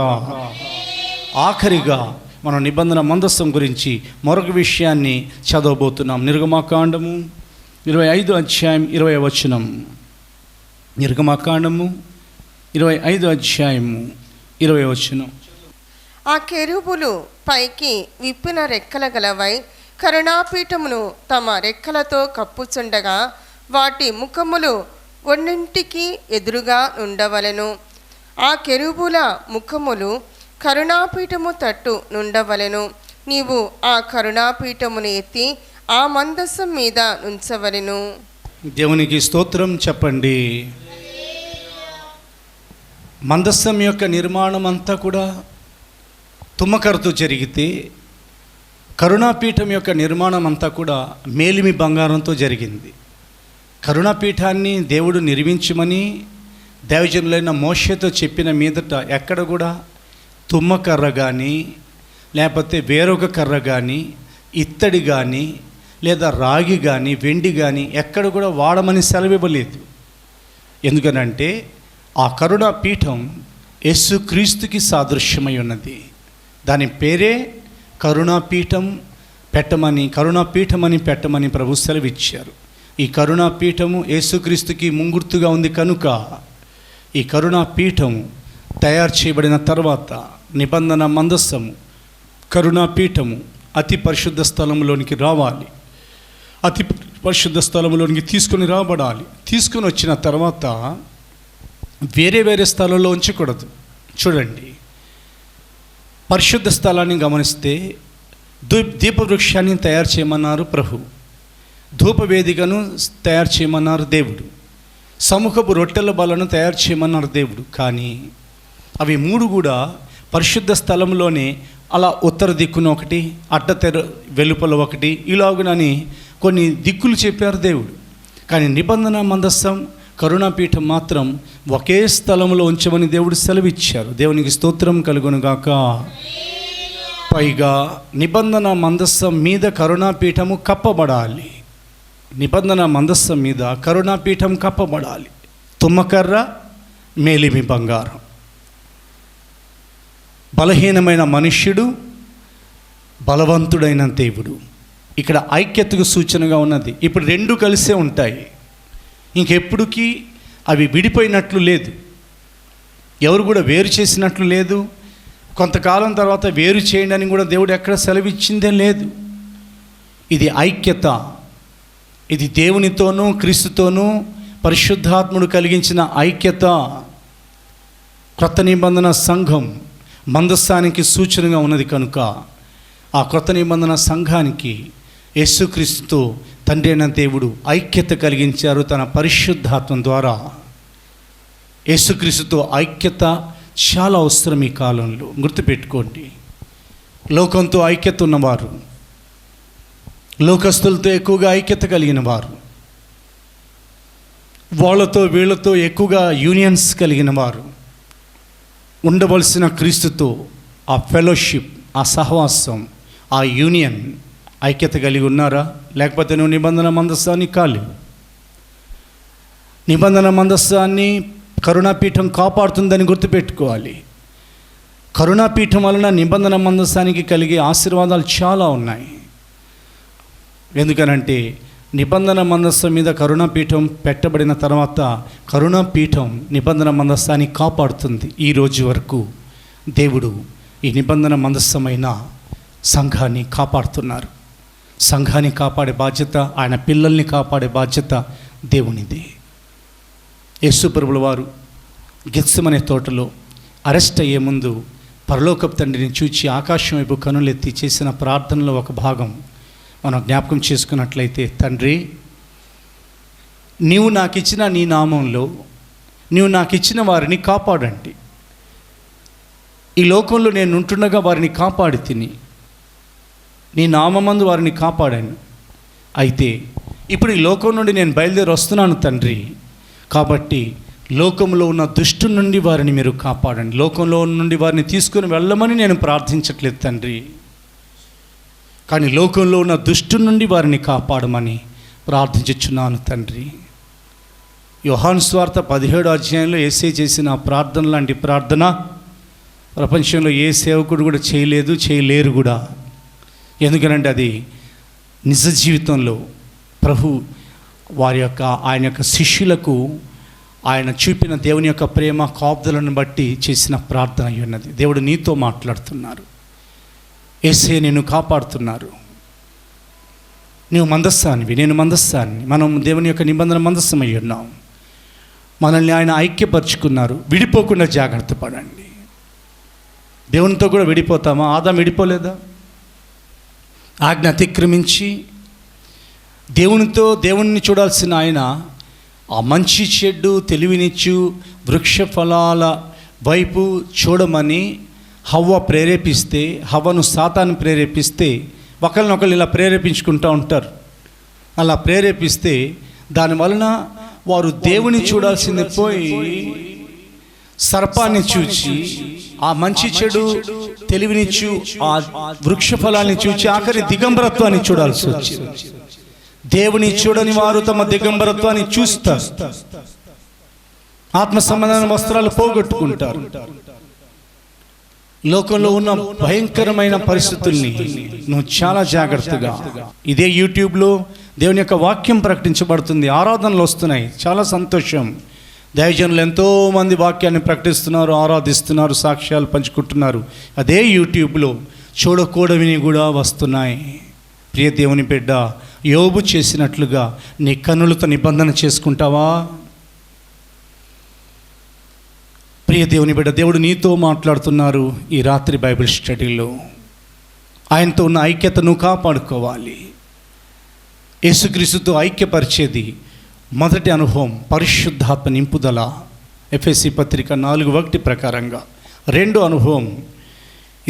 ఆఖరిగా మనం నిబంధన మందస్సం గురించి మరొక విషయాన్ని చదవబోతున్నాం. నిర్గమాకాండము 25 అధ్యాయం 20 వచనం. నిర్గమాకాండము 25 అధ్యాయము 20 వచనం. ఆ కెరూబులు పైకి విప్పిన రెక్కల గలవై కరుణాపీఠమును తమ రెక్కలతో కప్పుచుండగా వాటి ముఖములు ఒన్నింటికి ఎదురుగా ఉండవలెను. ఆ కెరూబుల ముఖములు కరుణాపీఠము తట్టు నుండవలెను. నీవు ఆ కరుణాపీఠమును ఎత్తి ఆ మందస్సం మీద ఉంచవలెను. దేవునికి స్తోత్రం చెప్పండి. మందస్సం యొక్క నిర్మాణం అంతా కూడా తుమ్మకరతో జరిగితే, కరుణాపీఠం యొక్క నిర్మాణం అంతా కూడా మేలిమి బంగారంతో జరిగింది. కరుణాపీఠాన్ని దేవుడు నిర్మించమని దైవజనులైన మోషేతో చెప్పిన మీదట ఎక్కడ కూడా తుమ్మకర్ర కానీ, లేకపోతే వేరొక కర్ర కానీ, ఇత్తడి కానీ, లేదా రాగి కానీ, వెండి కానీ ఎక్కడ కూడా వాడమని సెలవివ్వలేదు. ఎందుకనంటే ఆ కరుణాపీఠం యేసుక్రీస్తుకి సాదృశ్యమై ఉన్నది. దాని పేరే కరుణాపీఠం పెట్టమని ప్రభు సెలవిచ్చారు. ఈ కరుణాపీఠము యేసుక్రీస్తుకి ముంగుర్తుగా ఉంది కనుక ఈ కరుణాపీఠం తయారు చేయబడిన తర్వాత నిబంధన మందస్సము కరుణాపీఠము అతి పరిశుద్ధ స్థలంలోనికి రావాలి. అతి పరిశుద్ధ స్థలంలోనికి తీసుకొని రాబడాలి. తీసుకొని వచ్చిన తర్వాత వేరే స్థలంలో ఉంచకూడదు. చూడండి, పరిశుద్ధ స్థలాన్ని గమనిస్తే దీపవృక్షాన్ని తయారు చేయమన్నారు ప్రభు, ధూపవేదికను తయారు చేయమన్నారు దేవుడు, సముఖపు రొట్టెల బలను తయారు చేయమన్నారు దేవుడు. కానీ అవి 3 కూడా పరిశుద్ధ స్థలంలోనే అలా ఉత్తర దిక్కున ఒకటి, అడ్డతెర వెలుపల ఒకటి, ఇలాగునని కొన్ని దిక్కులు చెప్పారు దేవుడు. కానీ నిబంధన మందస్సం కరుణాపీఠం మాత్రం ఒకే స్థలంలో ఉంచమని దేవుడు సెలవిచ్చారు. దేవునికి స్తోత్రం కలుగునుగాక. పైగా నిబంధన మందస్సం మీద కరుణాపీఠము కప్పబడాలి. నిబంధన మందస్సం మీద కరుణాపీఠం కప్పబడాలి. తుమ్మకర్ర, మేలిమి బంగారం. బలహీనమైన మనుష్యుడు, బలవంతుడైన దేవుడు. ఇక్కడ ఐక్యతకు సూచనగా ఉన్నది. ఇప్పుడు 2 కలిసే ఉంటాయి. ఇంకెప్పుడుకి అవి విడిపోయినట్లు లేదు. ఎవరు కూడా వేరు చేసినట్లు లేదు. కొంతకాలం తర్వాత వేరు చేయండి అని కూడా దేవుడు ఎక్కడ సెలవిచ్చిందే లేదు. ఇది ఐక్యత. ఇది దేవునితోనూ క్రీస్తుతోనూ పరిశుద్ధాత్ముడు కలిగించిన ఐక్యత. క్రొత్త నిబంధన సంఘం మందస్థానికి సూచనగా ఉన్నది కనుక ఆ క్రొత్త నిబంధన సంఘానికి యేసుక్రీస్తుతో తండ్రి అయిన దేవుడు ఐక్యత కలిగించారు తన పరిశుద్ధాత్మ ద్వారా. యేసుక్రీస్తుతో ఐక్యత చాలా అవసరం ఈ కాలంలో. గుర్తుపెట్టుకోండి, లోకంతో ఐక్యత ఉన్నవారు, లోకస్తులతో ఎక్కువగా ఐక్యత కలిగిన వారు, వాళ్ళతో వీళ్ళతో ఎక్కువగా యూనియన్స్ కలిగిన వారు, ఉండవలసిన క్రీస్తుతో ఆ ఫెలోషిప్, ఆ సహవాసం, ఆ యూనియన్, ఐక్యత కలిగి ఉన్నారా? లేకపోతే నువ్వు నిబంధన మందస్థాన్ని కాలేవు. నిబంధన మందస్థాన్ని కరుణాపీఠం కాపాడుతుందని గుర్తుపెట్టుకోవాలి. కరుణాపీఠం వలన నిబంధన మందస్థానికి కలిగే ఆశీర్వాదాలు చాలా ఉన్నాయి. ఎందుకనంటే నిబంధన మందస్థం మీద కరుణాపీఠం పెట్టబడిన తర్వాత కరుణాపీఠం నిబంధన మందస్థాన్ని కాపాడుతుంది. ఈ రోజు వరకు దేవుడు ఈ నిబంధన మందస్థమైన సంఘాన్ని కాపాడుతున్నారు. సంఘాన్ని కాపాడే బాధ్యత, ఆయన పిల్లల్ని కాపాడే బాధ్యత దేవునిది. యేసుప్రభుల వారు గెత్సెమనే తోటలో అరెస్ట్ అయ్యే ముందు పరలోకపు తండ్రిని చూచి ఆకాశం వైపు కనులెత్తి చేసిన ప్రార్థనలో ఒక భాగం మనం జ్ఞాపకం చేసుకున్నట్లయితే, తండ్రి, నీవు నాకు ఇచ్చిన నీ నామంలో నీవు నాకు ఇచ్చిన వారిని కాపాడండి. ఈ లోకంలో నేను ఉంటుండగా వారిని కాపాడి తిని నీ నామందు వారిని కాపాడాను. అయితే ఇప్పుడు ఈ లోకం నుండి నేను బయలుదేరి వస్తున్నాను తండ్రి, కాబట్టి లోకంలో ఉన్న దుష్టు నుండి వారిని మీరు కాపాడండి. లోకంలో నుండి వారిని తీసుకుని వెళ్ళమని నేను ప్రార్థించట్లేదు తండ్రి, కానీ లోకంలో ఉన్న దుష్టు నుండి వారిని కాపాడమని ప్రార్థించుచున్నాను తండ్రి. యోహాను సువార్త 17వ అధ్యాయంలో యేసయ్య చేసిన ప్రార్థన లాంటి ప్రార్థన ప్రపంచంలో ఏ సేవకుడు కూడా చేయలేదు, చేయలేరు కూడా. ఎందుకనంటే అది నిజ జీవితంలో ప్రభు ఆయన యొక్క శిష్యులకు ఆయన చూపిన దేవుని యొక్క ప్రేమ కాపుదలను బట్టి చేసిన ప్రార్థన అయి ఉన్నది. దేవుడు నీతో మాట్లాడుతున్నారు. యేసయ్య నిన్ను కాపాడుతున్నారు. నీవు మందస్థానివి, నేను మందస్థాన్ని. మనం దేవుని యొక్క నిబంధన మందస్థం అయి ఉన్నాం. మనల్ని ఆయన ఐక్యపరుచుకున్నారు. విడిపోకుండా జాగ్రత్త పడండి. దేవునితో కూడా విడిపోతామా? ఆదాం విడిపోలేదా? ఆజ్ఞ అతిక్రమించి దేవుణ్ణి చూడాల్సిన ఆయన ఆ మంచి చెడ్డు తెలివినిచ్చు వృక్ష ఫలాల వైపు చూడమని హవ్వ ప్రేరేపిస్తే, హవ్వను సాతాను ప్రేరేపిస్తే, ఒకరినొకరు ఇలా ప్రేరేపించుకుంటూ ఉంటారు. అలా ప్రేరేపిస్తే దానివలన వారు దేవుని చూడాల్సింది పోయి సర్పాన్ని చూచి, ఆ మంచి చెడు తెలివినిచ్చు ఆ వృక్ష ఫలాన్ని చూచి ఆఖరి దిగంబరత్వాన్ని చూడాల్సి వచ్చింది. దేవుని చూడని వారు తమ దిగంబరత్వాన్ని చూస్తారు. ఆత్మ సంబంధమైన వస్త్రాలు పోగొట్టుకుంటారు. లోకంలో ఉన్న భయంకరమైన పరిస్థితుల్ని నువ్వు చాలా జాగ్రత్తగా, ఇదే యూట్యూబ్లో దేవుని యొక్క వాక్యం ప్రకటించబడుతుంది, ఆరాధనలు వస్తున్నాయి, చాలా సంతోషం. దైవజనులు ఎంతోమంది వాక్యాన్ని ప్రకటిస్తున్నారు, ఆరాధిస్తున్నారు, సాక్ష్యాలు పంచుకుంటున్నారు. అదే యూట్యూబ్లో చూడకూడవిని కూడా వస్తున్నాయి. ప్రియ దేవుని బిడ్డ, యోబు చేసినట్లుగా నీ కన్నులతో నిబంధన చేసుకుంటావా? ప్రియ దేవుని బిడ్డ, దేవుడు నీతో మాట్లాడుతున్నారు ఈ రాత్రి బైబిల్ స్టడీలో. ఆయనతో ఉన్న ఐక్యతను కాపాడుకోవాలి. యేసుక్రీస్తుతో ఐక్యపరిచేది మొదటి అనుభవం పరిశుద్ధాత్మ నింపుదల, ఎఫెసీ పత్రిక 4:1 ప్రకారంగా. రెండో అనుభవం,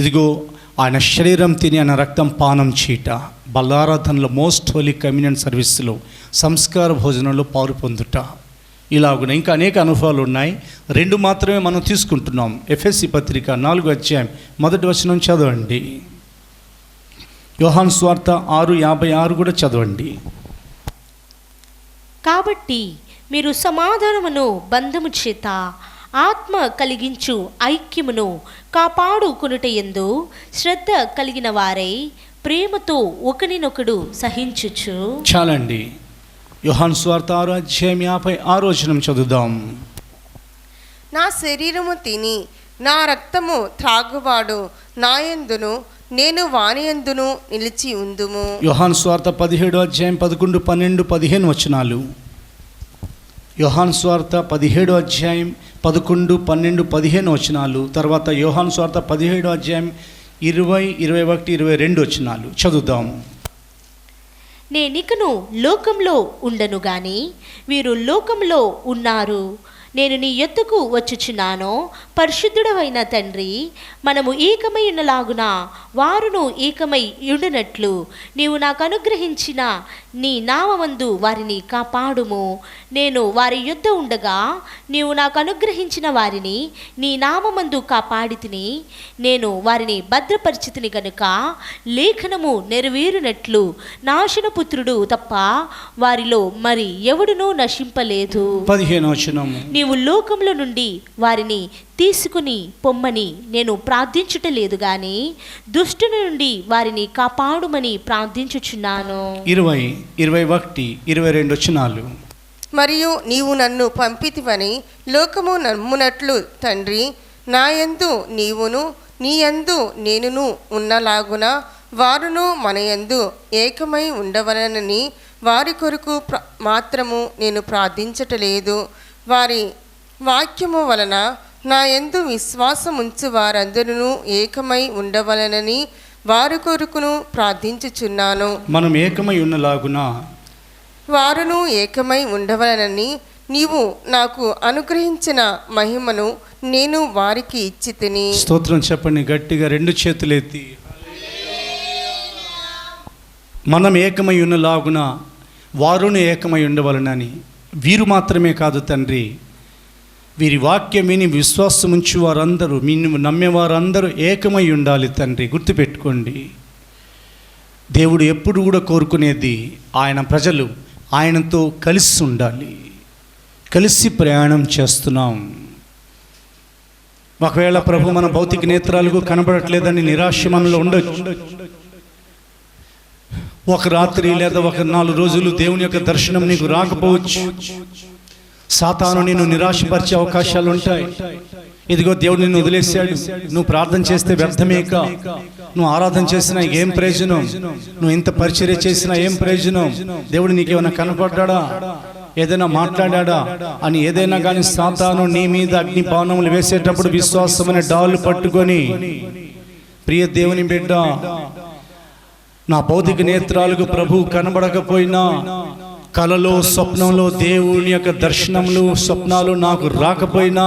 ఇదిగో ఆయన శరీరం తిని ఆయన రక్తం పానం చీట, బలారాధనలో మోస్ట్ హోలీ కమ్యూనియన్ సర్వీస్లో సంస్కార భోజనంలో పాలు పొందుట. ఇలాగున ఇంకా అనేక అనుభవాలు ఉన్నాయి. 2 మాత్రమే మనం తీసుకుంటున్నాం. ఎఫెసీ పత్రిక 4వ అధ్యాయం 1వ వచనం చదవండి. యోహాను సువార్త 6:56 కూడా చదవండి. కాబట్టి మీరు సమాధానమును బంధము చేత ఆత్మ కలిగించు ఐక్యమును కాపాడుకొనుటయందు శ్రద్ధ కలిగిన వారై ప్రేమతో ఒకరినొకడు సహించుచు. చాలండి. యోహాను సువార్త 6వ అధ్యాయం 56వ వచనం చదువుదాం. నా శరీరము తిని నా రక్తము త్రాగువాడు నాయందును నేను వాని యందును నిలిచి ఉందుము. యోహాను సువార్త 17వ అధ్యాయం 11, 12, 15 వచనాలు. యోహాను సువార్త 17వ అధ్యాయం 11, 12, 15 వచనాలు. తర్వాత యోహాను సువార్త 17వ అధ్యాయం 20, 21, 22 వచనాలు చదువుదాము. నేనికను లోకంలో ఉండను గాని వీరు లోకంలో ఉన్నారు. నేను నీ యొద్దకు వచ్చుచున్నాను. పరిశుద్ధుడవైన తండ్రి, మనము ఏకమై ఉన్నలాగున వారును ఏకమై ఉండునట్లు నీవు నాకు అనుగ్రహించిన నీ నామమందు వారిని కాపాడుము. నేను వారి యొద్ద ఉండగా నీవు నాకు అనుగ్రహించిన వారిని నీ నామమందు కాపాడితిని. నేను వారిని భద్రపరిచితిని గనుక లేఖనము నెరవేరునట్లు నాశనపుత్రుడు తప్ప వారిలో మరి ఎవడునూ నశింపలేదు. 15వ వచనం. నీవు లోకంలో నుండి వారిని తీసుకుని పొమ్మని నేను ప్రార్థించుటలేదు గాని దుష్టుని నుండి వారిని కాపాడుమని ప్రార్థించుచున్నాను. 20, 21, 22 వచనాలు. మరియు నీవు నన్ను పంపితివని లోకము నమ్మునట్లు తండ్రి, నాయందు నీవును నీయందు నేనును ఉన్నలాగున వారును మనయందు ఏకమై ఉండవలనని వారి కొరకు మాత్రము నేను ప్రార్థించటలేదు. వారి వాక్యము వలన నా యందు విశ్వాసముంచు వారందరూ ఏకమై ఉండవలనని వారి కొరకును ప్రార్థించుచున్నాను. మనం ఏకమై ఉన్నలాగున వారును ఏకమై ఉండవలనని నీవు నాకు అనుగ్రహించిన మహిమను నేను వారికి ఇచ్చితిని. స్తోత్రం చెప్పండి గట్టిగా, రెండు చేతులెత్తి. మనం ఏకమై ఉన్నలాగున వారును ఏకమై ఉండవలనని. వీరు మాత్రమే కాదు తండ్రి, వీరి వాక్యం విని విశ్వాసం ఉంచి వారందరూ, నిన్ను నమ్మేవారందరూ ఏకమై ఉండాలి తండ్రి. గుర్తుపెట్టుకోండి, దేవుడు ఎప్పుడు కూడా కోరుకునేది ఆయన ప్రజలు ఆయనతో కలిసి ఉండాలి. కలిసి ప్రయాణం చేస్తున్నాం. ఒకవేళ ప్రభు మన భౌతిక నేత్రాలకు కనబడట్లేదని నిరాశ మనలో ఉండొచ్చు. ఒక రాత్రి లేదా ఒక 4 రోజులు దేవుని యొక్క దర్శనం నీకు రాకపోవచ్చు. సాతాను నిన్ను నిరాశపరిచే అవకాశాలు ఉంటాయి. ఇదిగో దేవుడు నిన్ను వదిలేశాడు, నువ్వు ప్రార్థన చేస్తే వ్యర్థమేక, నువ్వు ఆరాధన చేసినా ఏం ప్రయోజనం, నువ్వు ఇంత పరిచర్య చేసినా ఏం ప్రయోజనం, దేవుడు నీకేమైనా కనపడ్డా, ఏదైనా మాట్లాడా అని ఏదైనా కానీ సాతాను నీ మీద అగ్ని బాణములు వేసేటప్పుడు విశ్వాసమనే డాలు పట్టుకొని, ప్రియ దేవుని బిడ్డ, నా భౌతిక నేత్రాలకు ప్రభు కనబడకపోయినా కలలో స్వప్నంలో దేవుని యొక్క దర్శనములు స్వప్నాలు నాకు రాకపోయినా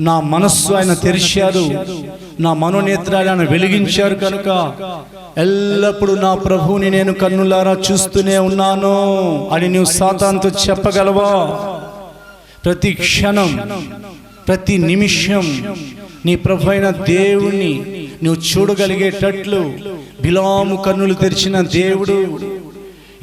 నా మనస్సు ఆయన తెరిచారు, నా మనోనేత్రాలు ఆయన వెలిగించారు కనుక ఎల్లప్పుడూ నా ప్రభువుని నేను కన్నులారా చూస్తూనే ఉన్నాను అని నువ్వు సాతానుతో చెప్పగలవా? ప్రతి క్షణం, ప్రతి నిమిషం నీ ప్రభు అయిన దేవుణ్ణి నువ్వు చూడగలిగేటట్లు బిలాము కన్నులు తెరిచిన దేవుడు,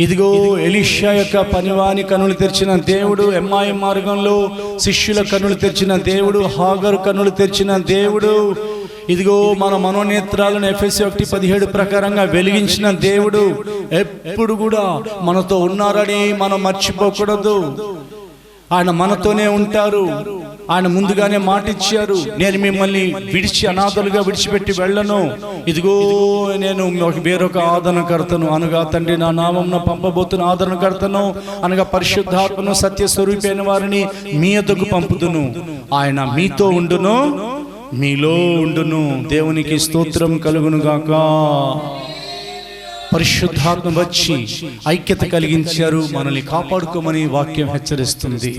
ఇదిగో ఎలీషా యొక్క పనివాని కన్నులు తెరిచిన దేవుడు, ఎమ్మాయి మార్గంలో శిష్యుల కన్నులు తెరిచిన దేవుడు, హాగరు కన్నులు తెరిచిన దేవుడు, ఇదిగో మన మనోనేత్రాలను ఎఫెసీ 1:17 ప్రకారంగా వెలిగించిన దేవుడు ఎప్పుడు కూడా మనతో ఉన్నారని మనం మర్చిపోకూడదు. ఆయన మనతోనే ఉంటారు. ఆయన ముందుగానే మాట ఇచ్చారు, నేను మిమ్మల్ని విడిచి అనాథలుగా విడిచిపెట్టి వెళ్ళను, ఇదిగో నేను వేరొక ఆదరణకర్తను అనగా తండ్రి నా నామమున పంపబోతున్న ఆదరణకర్తను అనగా పరిశుద్ధాత్మను సత్యస్వరూపైన వారిని మీ యొద్దకు పంపుదును, ఆయన మీతో ఉండును, మీలో ఉండును. దేవునికి స్తోత్రం కలుగును గాక. పరిశుద్ధాత్మ వచ్చి ఐక్యత కలిగించారు, మనల్ని కాపాడుకోమని వాక్యం హెచ్చరిస్తుంది.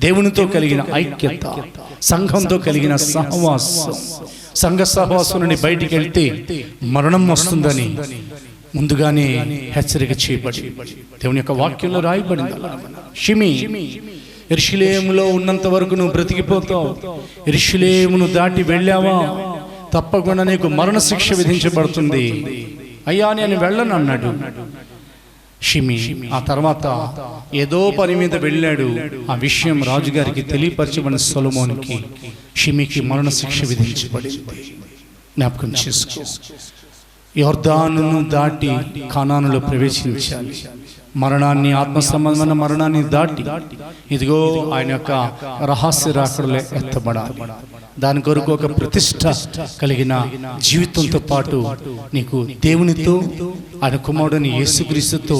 దేవునితో కలిగిన ఐక్యత, సంఘంతో కలిగిన సహవాసం, సంఘ సహవాసం నుండి బయటికి వెళ్తే మరణం వస్తుందని ముందుగానే హెచ్చరిక చేయబడి దేవుని యొక్క వాక్యంలో రాయబడింది. షిమి, యెరూషలేములో ఉన్నంత వరకు నువ్వు బ్రతికిపోతావు, యెరూషలేమును దాటి వెళ్ళావా తప్పకుండా నీకు మరణ శిక్ష విధించబడుతుంది. అయ్యా నేను వెళ్ళను అన్నాడు షిమి. ఆ తర్వాత ఏదో పని మీద వెళ్ళాడు. ఆ విషయం రాజుగారికి తెలియపరచబడిన సొలొమోనుకి షిమికి మరణ శిక్ష విధించబడింది. జ్ఞాపకం చేసుకో. యొర్దానును దాటి కానానులో ప్రవేశించాలి. మరణాన్ని, ఆత్మ సంబంధమైన మరణాన్ని దాటి ఇదిగో ఆయన యొక్క రహస్య రాకడలో ఎత్తబడాలి. దాని కొరకు ఒక ప్రతిష్ట కలిగిన జీవితంతో పాటు నీకు దేవునితో, ఆయన కుమారుడైన యేసుక్రీస్తుతో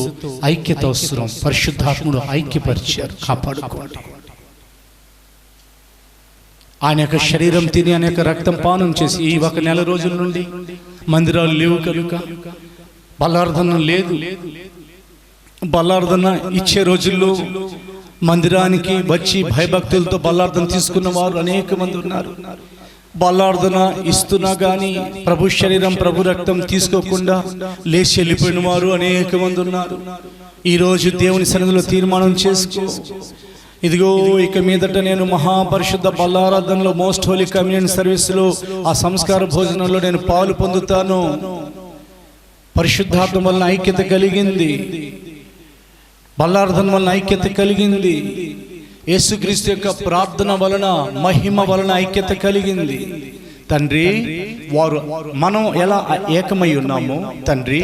ఐక్యత అవసరం. పరిశుద్ధాత్ముడు ఐక్యపరిచారు. కాపాడుకోండి. ఆయన యొక్క శరీరం తిని, ఆయన యొక్క రక్తం పానం చేసి ఈ 1 నెల రోజుల నుండి మందిరాలు లేవు కనుక, బలార్ధన లేదు. బలార్ధన ఇచ్చే రోజుల్లో మందిరానికి వచ్చి భయభక్తులతో బలార్ధన తీసుకున్న వారు అనేక మంది ఉన్నారు. బలార్ధన ఇస్తున్నా కానీ ప్రభు శరీరం, ప్రభు రక్తం తీసుకోకుండా లేచి వెళ్ళిపోయిన వారు అనేక మంది ఉన్నారు. ఈరోజు దేవుని సన్నిధిలో తీర్మానం చేసుకో. ఇదిగో ఇక మీదట నేను మహాపరిశుద్ధ బలారాధనలో, మోస్ట్ హోలీ కమ్యూనియన్ సర్వీస్లో, ఆ సంస్కార భోజనంలో నేను పాలు పొందుతాను. పరిశుద్ధాత్మ వలన ఐక్యత కలిగింది. బలార్ధన వలన ఐక్యత కలిగింది. యేసుక్రీస్తు యొక్క ప్రార్థన వలన, మహిమ వలన ఐక్యత కలిగింది. తండ్రి, మనం ఎలా ఏకమై ఉన్నామో, తండ్రి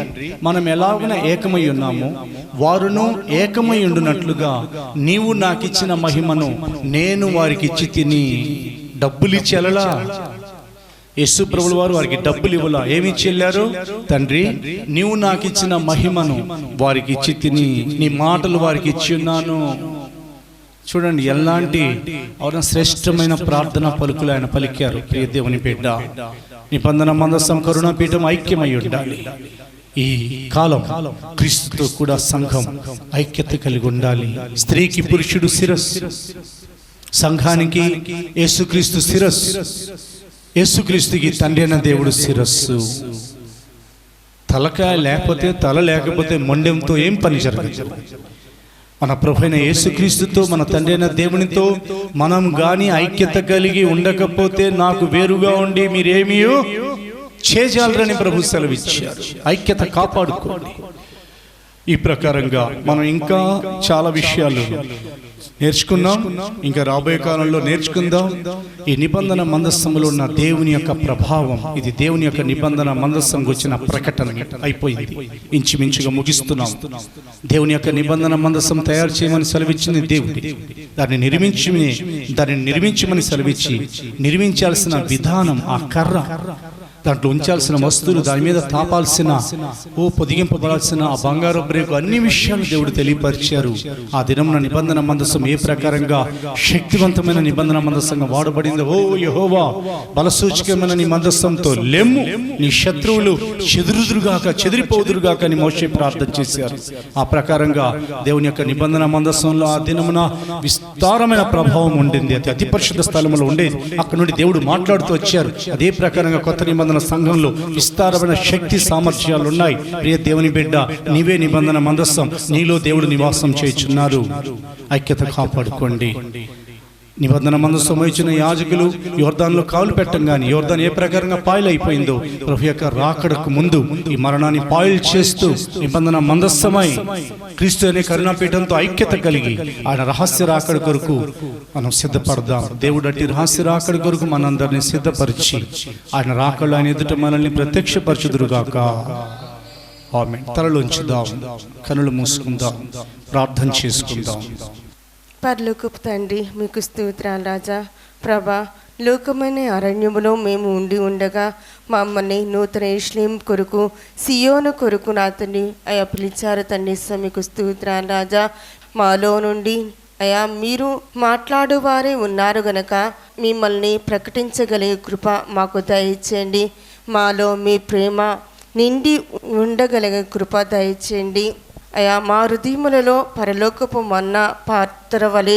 మనం ఎలాగైనా ఏకమై ఉన్నామో, వారును ఏకమై ఉండునట్లుగా నీవు నాకు ఇచ్చిన మహిమను నేను వారికి ఇచ్చి తిని. డబ్బులు ఇచ్చి వెళ్ళలా. యేసు ప్రభుల వారు వారికి డబ్బులు ఇవ్వలా. ఏమి చెల్లారు? తండ్రి, నీవు నాకు ఇచ్చిన మహిమను వారికి ఇచ్చి తిని, నీ మాటలు వారికి ఇచ్చి ఉన్నాను. చూడండి, ఎలాంటి శ్రేష్టమైన ప్రార్థన పలుకులు ఆయన పలికారు. ప్రియ దేవుని బిడ్డ, నిబంధన మందసం, కరుణాపీఠం ఐక్యమై ఉండాలి. ఈ కాలం క్రీస్తుతో కూడా సంఘం ఐక్యత కలిగి ఉండాలి. స్త్రీకి పురుషుడు శిరస్సు, సంఘానికి యేసుక్రీస్తు శిరస్సు, యేసుక్రీస్తుకి తండ్రి అయిన దేవుడు శిరస్సు. తలకాయ లేకపోతే, తల లేకపోతే మొండెంతో ఏం పని జరగదు. మన ప్రభువైన యేసుక్రీస్తుతో, మన తండ్రి అయిన దేవునితో మనం గాని ఐక్యత కలిగి ఉండకపోతే, నాకు వేరుగా ఉండి మీరేమీ చేయజాలరని ప్రభు సెలవిచ్చారు. ఐక్యత కాపాడుకోండి. ఈ ప్రకారంగా మనం ఇంకా చాలా విషయాలు నేర్చుకున్నాం, ఇంకా రాబోయే కాలంలో నేర్చుకుందాం. ఈ నిబంధన మందస్సంలో ఉన్న దేవుని యొక్క ప్రభావం, ఇది దేవుని యొక్క నిబంధన మందస్సంకి వచ్చిన ప్రకటన అయిపోయింది. ఇంచుమించుగా ముగిస్తున్నాం. దేవుని యొక్క నిబంధన మందస్సం తయారు చేయమని సెలవిచ్చింది దేవుడి. దాన్ని నిర్మించమని సెలవిచ్చి, నిర్మించాల్సిన విధానం, ఆ కర్ర, దాంట్లో ఉంచాల్సిన వస్తువులు, దాని మీద తాపాల్సిన పొదిగింపబడాల్సిన ఆ బంగారు బ్రేకు, అన్ని విషయాలు దేవుడు తెలియపరిచారు. ఆ దినమున నిబంధన మందసం ఏ ప్రకారంగా శక్తివంతమైన నిబంధన మందసంగా వాడబడిందో, ఓ యెహోవా, బలసూచకమైన నీ మందస్సంతో లెమ్ము, నీ శత్రువులు చెదిరిపోదురుగాక అని మోషే ప్రార్థన చేశారు. ఆ ప్రకారంగా దేవుని యొక్క నిబంధన మందస్సంలో ఆ దినమున విస్తారమైన ప్రభావం ఉండింది. అది అతి పరిశుద్ధ స్థలంలో ఉండేది. అక్కడ నుండి దేవుడు మాట్లాడుతూ వచ్చారు. అదే ప్రకారంగా కొత్త నిబంధన సంఘంలో విస్తారమైన శక్తి సామర్థ్యాలు ఉన్నాయి. ప్రియ దేవుని బిడ్డ, నీవే నిబంధన మందస్సం, నీలో దేవుడు నివాసం చేయుచున్నారు. ఐక్యత కాపాడుకోండి. నిబంధన మందస్సం వహించిన యాజకులు యోర్దాన్లో కాలు పెట్టంగానే యోర్దాన్ ఏ ప్రకారంగా పాయలు అయిపోయిందో, ప్రభు యొక్క రాకడకు ముందు ఈ మరణాన్ని పాయలు చేస్తూ నిబంధన మందస్సమై క్రీస్తు అనే కరుణాపీఠంతో ఐక్యత కలిగి ఆయన రహస్య రాకడ కొరకు మనం సిద్ధపడదాం. దేవుడు అట్టి రహస్య రాకడ కొరకు మనందరినీ సిద్ధపరిచి ఆయన రాకడలో ఆయన ఎదుట మనల్ని ప్రత్యక్షపరచుదురుగాక. ఆమేన్. తలలోంచుదాం, కనులు మూసుకుందాం, ప్రార్థన చేసుకుందాం. పరలోకపు తండ్రి, మీకు స్తోత్రాలు రాజా. ప్రభా, లోకమైన అరణ్యములో మేము ఉండి ఉండగా మమ్మల్ని నూతన యెరూషలేము కొరకు, సియోను కొరకు నా తండ్రి అయా పిలిచారు తండ్రి. మీకు స్తోత్రాలు రాజా. మాలో నుండి అయా మీరు మాట్లాడువారే ఉన్నారు గనక మిమ్మల్ని ప్రకటించగలిగే కృప మాకు దయచేయండి. మాలో మీ ప్రేమ నిండి ఉండగలిగే కృప దయచేయండి. అయా, మా హృదయములలో పరలోకపు మన్నా పాత్ర వలె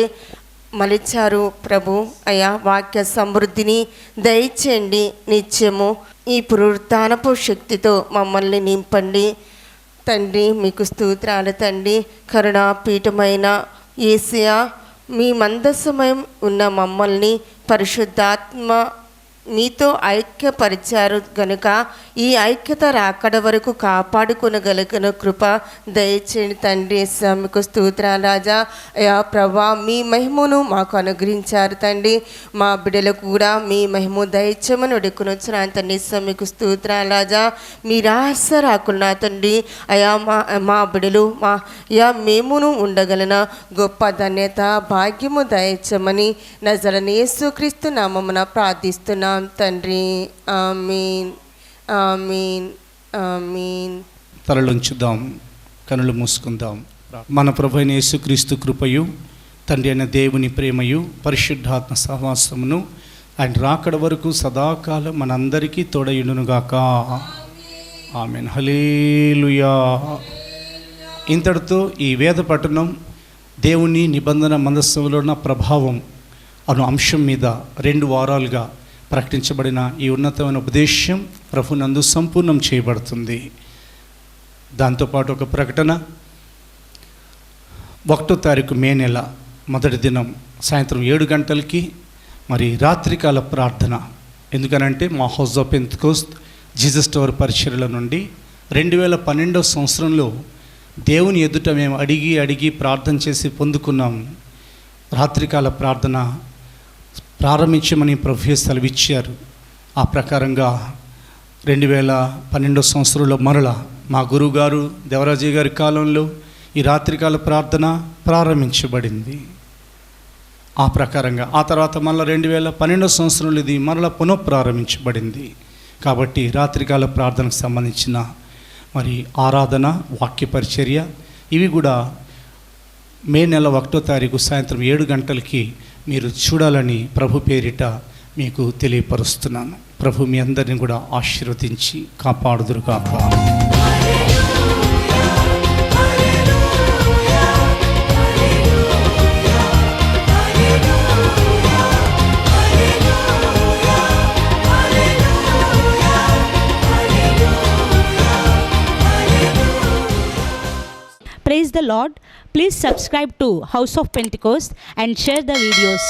మలిచారు ప్రభు. అయా, వాక్య సమృద్ధిని దయచేయండి. నిత్యము ఈ పునరుత్థానపు శక్తితో మమ్మల్ని నింపండి తండ్రి. మీకు స్తోత్రాలు తండ్రి. కరుణాపీఠమైన యేసయ్యా, మీ మందస్సమై ఉన్న మమ్మల్ని పరిశుద్ధాత్మ మీతో ఐక్యపరిచారు గనుక ఈ ఐక్యత రాకడ వరకు కాపాడుకొనగలిగిన కృప దయచేయండి తండ్రి. మీకు స్తోత్రాలు రాజా. అయా ప్రభా, మీ మహిమను మాకు అనుగ్రహించారు తండ్రి. మా బిడ్డలకు కూడా మీ మహిమ దయచేయమని అడుగునొచ్చిన తండ్రి. మీకు స్తోత్రాలు రాజా. మీ రహస్య రాకున్నా తండ్రి అయా మా బిడ్డలు మేమును ఉండగలన గొప్ప ధన్యత భాగ్యము దయచేయమని నజరేయుడైన యేసుక్రీస్తు నామమున ప్రార్థిస్తున్నాం తండ్రి. ఆమేన్, ఆమేన్, ఆమేన్. తలలుంచుదాం, కనులు మూసుకుందాం. మన ప్రభువైన యేసుక్రీస్తు కృపయు, తండ్రి అయిన దేవుని ప్రేమయు, పరిశుద్ధాత్మ సహవాసమును ఆయన రాకడ వరకు సదాకాలం మనందరికీ తోడయుండునుగాక. ఆమేన్. హల్లెలూయా. ఇంతటితో ఈ వేద పఠనం దేవుని నిబంధన మందసంలో ఉన్న ప్రభావం అను అంశం మీద 2 వారాలుగా ప్రకటించబడిన ఈ ఉన్నతమైన ఉపదేశం ప్రభునందు సంపూర్ణం చేయబడుతుంది. దాంతోపాటు ఒక ప్రకటన 1వ తారీఖు మే నెల మొదటి దినం సాయంత్రం 7 గంటలకి మరి రాత్రికాల ప్రార్థన. ఎందుకనంటే మా హౌస్ ఆఫ్ పెంతెకోస్త్ జీసస్ టవర్ పరిచర్యల నుండి 2012వ సంవత్సరంలో దేవుని ఎదుట మేము అడిగి ప్రార్థన చేసి పొందుకున్నాం. రాత్రికాల ప్రార్థన ప్రారంభించమని ప్రభువే సెలవిచ్చారు. ఆ ప్రకారంగా 2012వ సంవత్సరంలో మరలా మా గురువుగారు దేవరాజయ్య గారి కాలంలో ఈ రాత్రికాల ప్రార్థన ప్రారంభించబడింది. ఆ ప్రకారంగా ఆ తర్వాత మళ్ళీ 2012వ సంవత్సరంలో ఇది మరలా పునఃప్రారంభించబడింది. కాబట్టి రాత్రికాల ప్రార్థనకు సంబంధించిన మరి ఆరాధన, వాక్య పరిచర్య ఇవి కూడా మే నెల 1వ తారీఖు సాయంత్రం 7 గంటలకి మీరు చూడాలని ప్రభు పేరిట మీకు తెలియపరుస్తున్నాను. ప్రభు మీ అందరిని కూడా ఆశీర్వదించి కాపాడుదురుగాక. Praise the Lord. Please subscribe to House of Pentecost and share the videos.